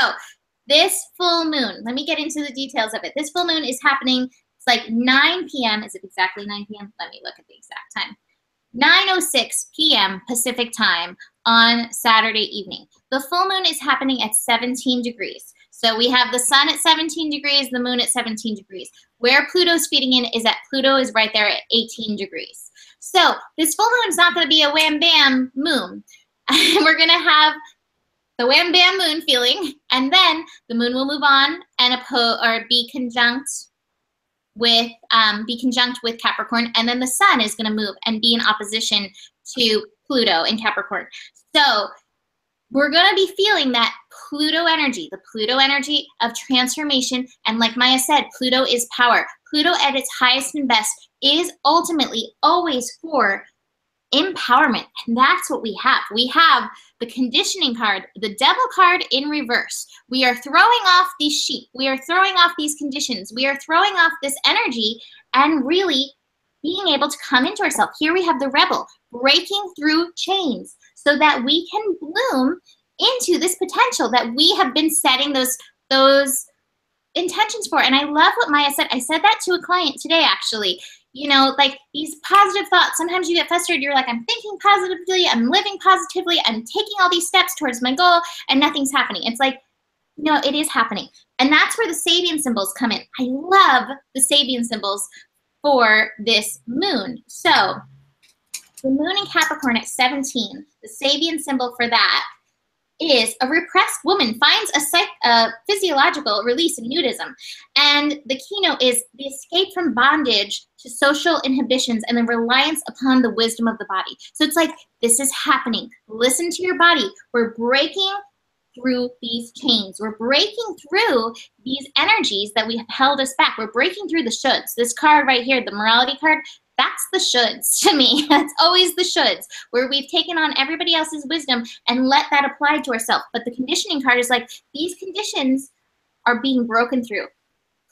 this full moon, let me get into the details of it. This full moon is happening, it's like 9 p.m. Is it exactly 9 p.m.? Let me look at the exact time. 9:06 p.m. Pacific time on Saturday evening. The full moon is happening at 17 degrees. So we have the sun at 17 degrees, the moon at 17 degrees. Where Pluto's feeding in is that Pluto is right there at 18 degrees. So this full moon is not going to be a wham bam moon. We're going to have the wham bam moon feeling, and then the moon will move on and be conjunct with Capricorn, and then the sun is going to move and be in opposition to Pluto in Capricorn. So we're going to be feeling that Pluto energy, the Pluto energy of transformation. And like Maya said, Pluto is power. Pluto at its highest and best is ultimately always for empowerment. And that's what we have. We have the conditioning card, the devil card in reverse. We are throwing off these sheep. We are throwing off these conditions. We are throwing off this energy and really being able to come into ourselves. Here we have the rebel breaking through chains so that we can bloom into this potential that we have been setting those intentions for. And I love what Maya said. I said that to a client today, actually. You know, like these positive thoughts, sometimes you get frustrated. You're like, I'm thinking positively, I'm living positively, I'm taking all these steps towards my goal, and nothing's happening. It's like, no, it is happening. And that's where the Sabian symbols come in. I love the Sabian symbols for this moon. So the moon in Capricorn at 17, the Sabian symbol for that is a repressed woman finds a physiological release in nudism. And the keynote is the escape from bondage to social inhibitions and the reliance upon the wisdom of the body. So it's like, this is happening. Listen to your body. We're breaking through these chains. We're breaking through these energies that we have held us back. We're breaking through the shoulds. This card right here, the morality card, that's the shoulds to me. That's always the shoulds, where we've taken on everybody else's wisdom and let that apply to ourselves. But the conditioning card is like, these conditions are being broken through.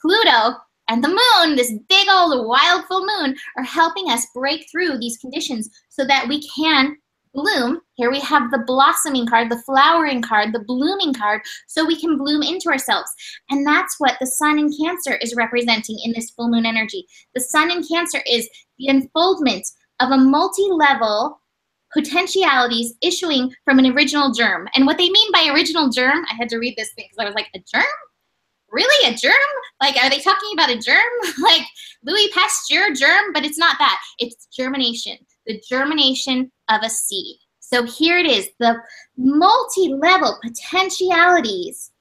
Pluto and the moon, this big old wild full moon, are helping us break through these conditions so that we can bloom. Here we have the blossoming card, the flowering card, the blooming card, so we can bloom into ourselves. And that's what the sun in Cancer is representing in this full moon energy. The sun in Cancer is the unfoldment of a multi-level potentialities issuing from an original germ. And what they mean by original germ, I had to read this thing because I was like, a germ? Really, a germ? Like, are they talking about a germ? Like Louis Pasteur germ? But it's not that. It's germination, the germination of a seed. So here it is, the multi-level potentialities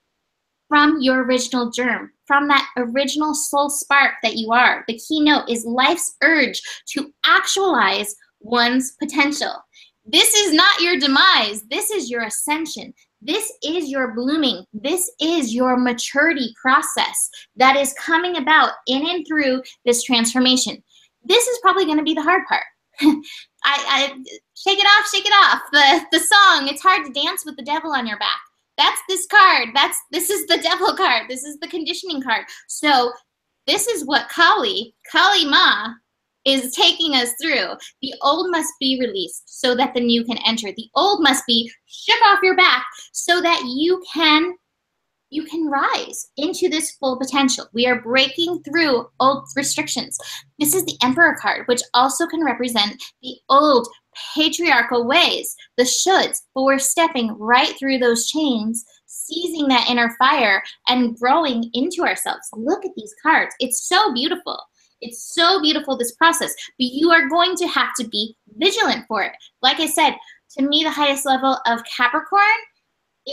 from your original germ, from that original soul spark that you are. The keynote is life's urge to actualize one's potential. This is not your demise. This is your ascension. This is your blooming. This is your maturity process that is coming about in and through this transformation. This is probably going to be the hard part. I shake it off. The song, it's hard to dance with the devil on your back. That's this card. This is the devil card. This is the conditioning card. So this is what Kali Ma, is taking us through. The old must be released so that the new can enter. The old must be shook off your back so that you can rise into this full potential. We are breaking through old restrictions. This is the Emperor card, which also can represent the old patriarchal ways, the shoulds, but we're stepping right through those chains, seizing that inner fire and growing into ourselves. Look at these cards. It's so beautiful. It's so beautiful, this process, but you are going to have to be vigilant for it. Like I said, to me, the highest level of Capricorn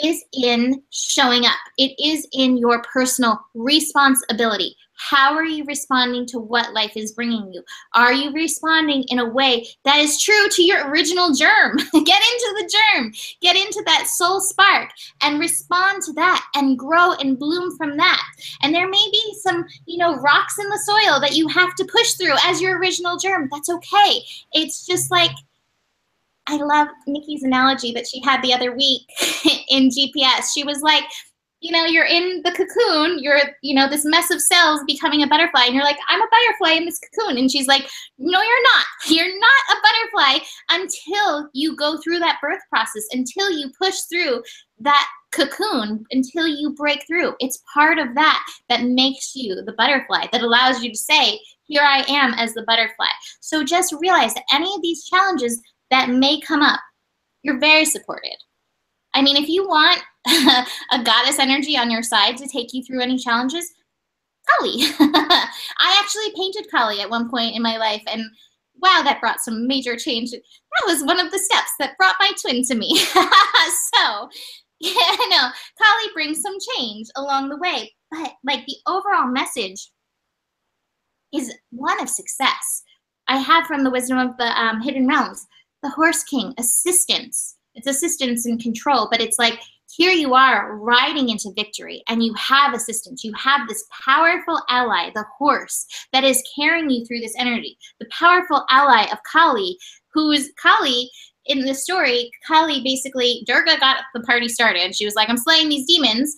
is in showing up. It is in your personal responsibility. How are you responding to what life is bringing you? Are you responding in a way that is true to your original germ? Get into the germ. Get into that soul spark and respond to that and grow and bloom from that. And there may be some, rocks in the soil that you have to push through as your original germ. That's okay. It's just like, I love Nikki's analogy that she had the other week in GPS. She was like, you're in the cocoon, you're, this mess of cells becoming a butterfly. And you're like, I'm a butterfly in this cocoon. And she's like, no, you're not. You're not a butterfly until you go through that birth process, until you push through that cocoon, until you break through. It's part of that makes you the butterfly, that allows you to say, here I am as the butterfly. So just realize that any of these challenges that may come up, you're very supported. I mean, if you want a goddess energy on your side to take you through any challenges, Kali. I actually painted Kali at one point in my life, and wow, that brought some major change. That was one of the steps that brought my twin to me. So, Kali brings some change along the way, but like the overall message is one of success. I have from the wisdom of the hidden realms, the Horse King, assistance. It's assistance and control, but it's like, here you are riding into victory and you have assistance. You have this powerful ally, the horse, that is carrying you through this energy. The powerful ally of Kali who's Kali in the story. Kali basically, Durga got the party started. She was like, I'm slaying these demons.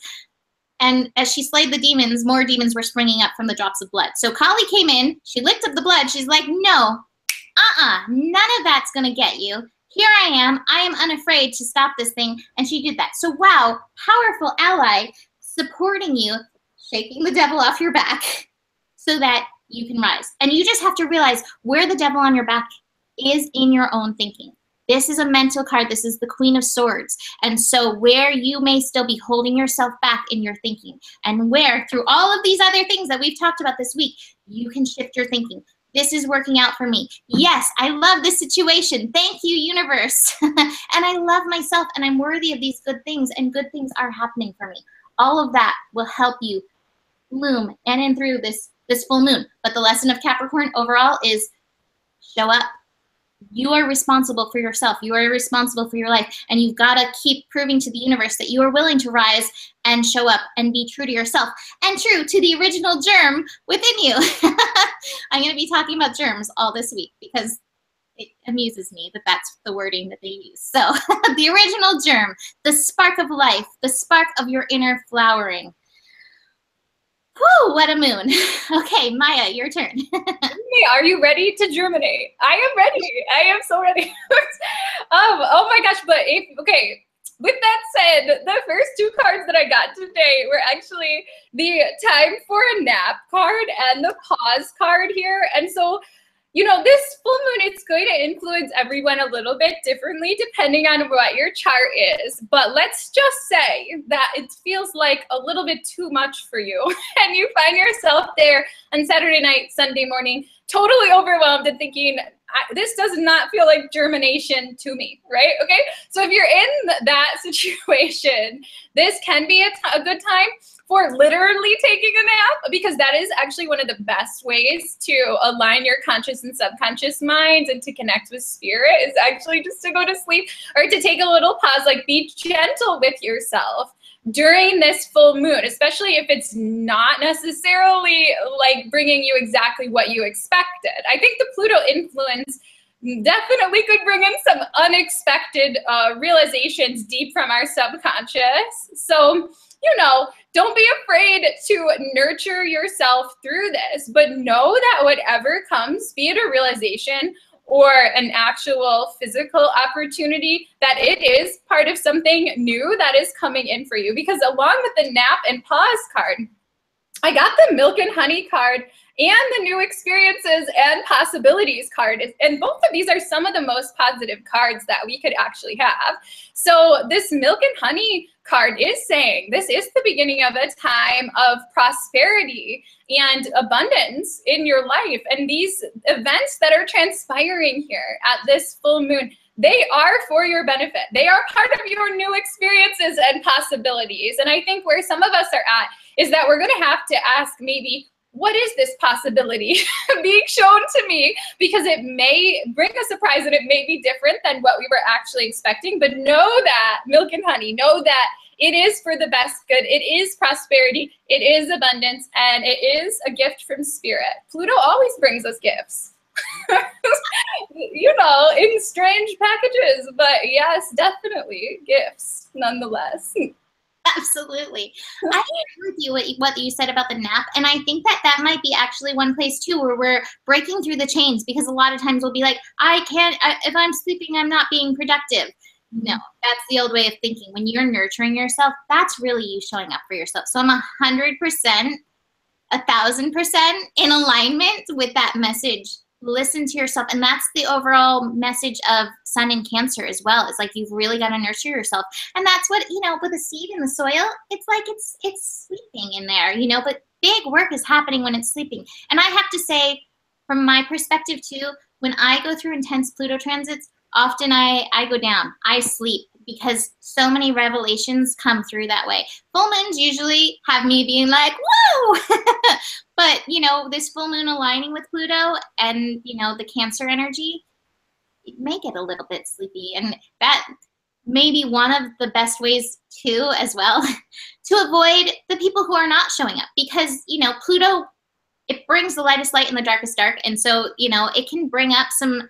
And as she slayed the demons, more demons were springing up from the drops of blood. So Kali came in, she licked up the blood. She's like, no, none of that's going to get you. Here I am unafraid to stop this thing. And she did that. So wow, powerful ally supporting you, shaking the devil off your back so that you can rise. And you just have to realize where the devil on your back is in your own thinking. This is a mental card. This is the Queen of Swords. And so where you may still be holding yourself back in your thinking, and where through all of these other things that we've talked about this week, you can shift your thinking. This is working out for me. Yes, I love this situation. Thank you, universe. And I love myself, and I'm worthy of these good things, and good things are happening for me. All of that will help you bloom in and through this full moon. But the lesson of Capricorn overall is show up. You are responsible for yourself. You are responsible for your life. And you've got to keep proving to the universe that you are willing to rise and show up and be true to yourself and true to the original germ within you. I'm going to be talking about germs all this week because it amuses me that that's the wording that they use. So the original germ, the spark of life, the spark of your inner flowering. Whew, what a moon. Okay, Maya, your turn. Are you ready to germinate? I am ready. I am so ready. Oh my gosh, but okay. With that said, the first two cards that I got today were actually the time for a nap card and the pause card here. And so, you know, this full moon, it's going to influence everyone a little bit differently depending on what your chart is. But let's just say that it feels like a little bit too much for you. And you find yourself there on Saturday night, Sunday morning, totally overwhelmed and thinking, this does not feel like germination to me, right? Okay, so if you're in that situation, this can be a good time for literally taking a nap, because that is actually one of the best ways to align your conscious and subconscious minds and to connect with spirit, is actually just to go to sleep or to take a little pause. Like, be gentle with yourself during this full moon, especially if it's not necessarily like bringing you exactly what you expected. I think the Pluto influence definitely could bring in some unexpected realizations deep from our subconscious. So, you know, don't be afraid to nurture yourself through this, but know that whatever comes, be it a realization or an actual physical opportunity, that it is part of something new that is coming in for you. Because along with the nap and pause card, I got the milk and honey card and the new experiences and possibilities card. And both of these are some of the most positive cards that we could actually have. So this milk and honey card is saying this is the beginning of a time of prosperity and abundance in your life. And these events that are transpiring here at this full moon, they are for your benefit. They are part of your new experiences and possibilities. And I think where some of us are at is that we're going to have to ask maybe, what is this possibility being shown to me? Because it may bring a surprise and it may be different than what we were actually expecting. But know that, milk and honey, know that it is for the best good. It is prosperity. It is abundance. And it is a gift from spirit. Pluto always brings us gifts. You know, in strange packages. But yes, definitely gifts nonetheless. Absolutely. I agree with you what you said about the nap. And I think that that might be actually one place too where we're breaking through the chains, because a lot of times we'll be like, if I'm sleeping, I'm not being productive. No, that's the old way of thinking. When you're nurturing yourself, that's really you showing up for yourself. So I'm 100%, 1,000% in alignment with that message. Listen to yourself. And that's the overall message of Sun in Cancer as well. It's like, you've really got to nurture yourself. And that's what, you know, with a seed in the soil, it's like it's sleeping in there, you know, but big work is happening when it's sleeping. And I have to say, from my perspective too, when I go through intense Pluto transits, often I go down, I sleep, because so many revelations come through that way. Full moons usually have me being like, woo! But, you know, this full moon aligning with Pluto and, you know, the Cancer energy, it may get a little bit sleepy. And that may be one of the best ways too, as well, to avoid the people who are not showing up. Because, you know, Pluto, it brings the lightest light and the darkest dark. And so, you know, it can bring up some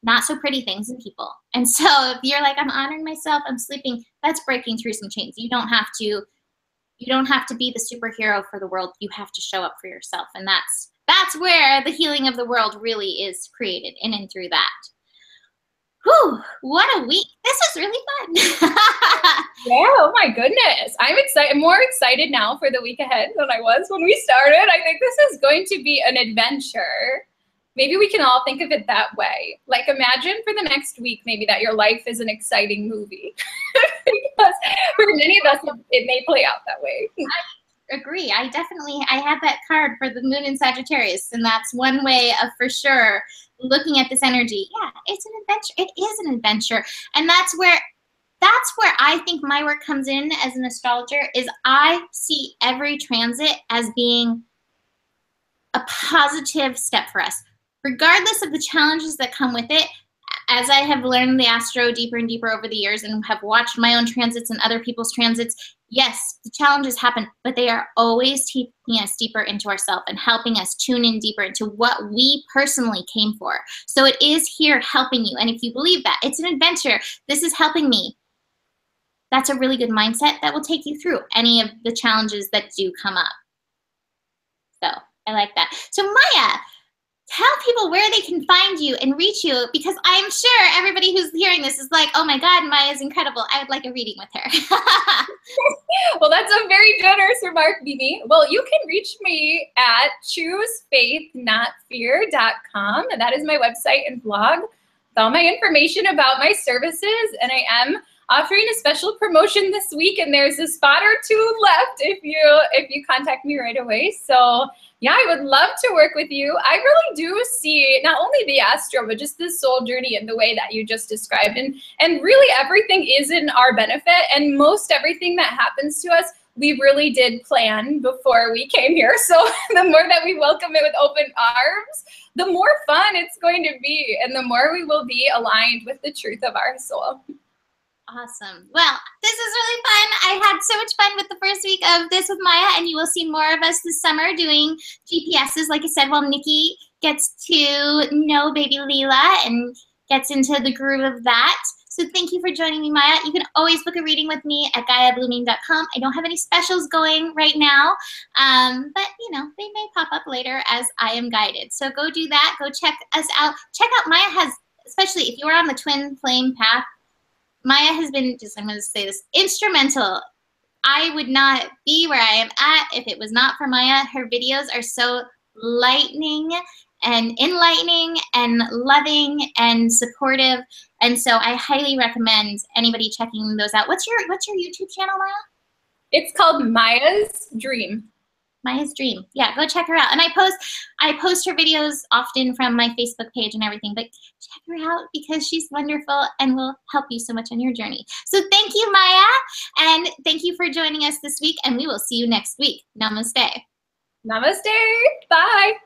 not so pretty things in people. And so if you're like, I'm honoring myself, I'm sleeping, that's breaking through some chains. You don't have to be the superhero for the world. You have to show up for yourself. And that's where the healing of the world really is created, in and through that. Whew, what a week. This was really fun. Yeah, oh my goodness. I'm excited, more excited now for the week ahead than I was when we started. I think this is going to be an adventure. Maybe we can all think of it that way. Like, imagine for the next week, maybe, that your life is an exciting movie. Because for many of us, it may play out that way. I agree. I had that card for the moon in Sagittarius, and that's one way of, for sure, looking at this energy. Yeah, it's an adventure. It is an adventure. And that's where I think my work comes in as an astrologer, is I see every transit as being a positive step for us, regardless of the challenges that come with it. As I have learned the astro deeper and deeper over the years and have watched my own transits and other people's transits, yes, the challenges happen, but they are always taking us deeper into ourselves and helping us tune in deeper into what we personally came for. So it is here helping you. And if you believe that, it's an adventure. This is helping me. That's a really good mindset that will take you through any of the challenges that do come up. So I like that. So Maya, tell people where they can find you and reach you, because I'm sure everybody who's hearing this is like, oh my God, Maya's incredible. I would like a reading with her. Well, that's a very generous remark, Mimi. Well, you can reach me at choosefaithnotfear.com. And that is my website and blog with all my information about my services. And I am offering a special promotion this week, and there's a spot or two left if you contact me right away. So yeah, I would love to work with you. I really do see not only the astro, but just this soul journey in the way that you just described. And really everything is in our benefit, and most everything that happens to us, we really did plan before we came here. So the more that we welcome it with open arms, the more fun it's going to be, and the more we will be aligned with the truth of our soul. Awesome. Well, this is really fun. I had so much fun with the first week of this with Maya, and you will see more of us this summer doing GPSs, like I said, while Nikki gets to know baby Leela and gets into the groove of that. So thank you for joining me, Maya. You can always book a reading with me at GaiaBlooming.com. I don't have any specials going right now, but you know, they may pop up later as I am guided. So go do that. Go check us out. Check out Maya has, especially if you are on the twin flame path, Maya has been, I'm going to say this, instrumental. I would not be where I am at if it was not for Maya. Her videos are so lightning and enlightening and loving and supportive. And so I highly recommend anybody checking those out. What's your YouTube channel, Maya? It's called Maya's Dream. Maya's Dream. Yeah, go check her out. And I post her videos often from my Facebook page and everything, but check her out because she's wonderful and will help you so much on your journey. So thank you, Maya, and thank you for joining us this week, and we will see you next week. Namaste. Namaste. Bye.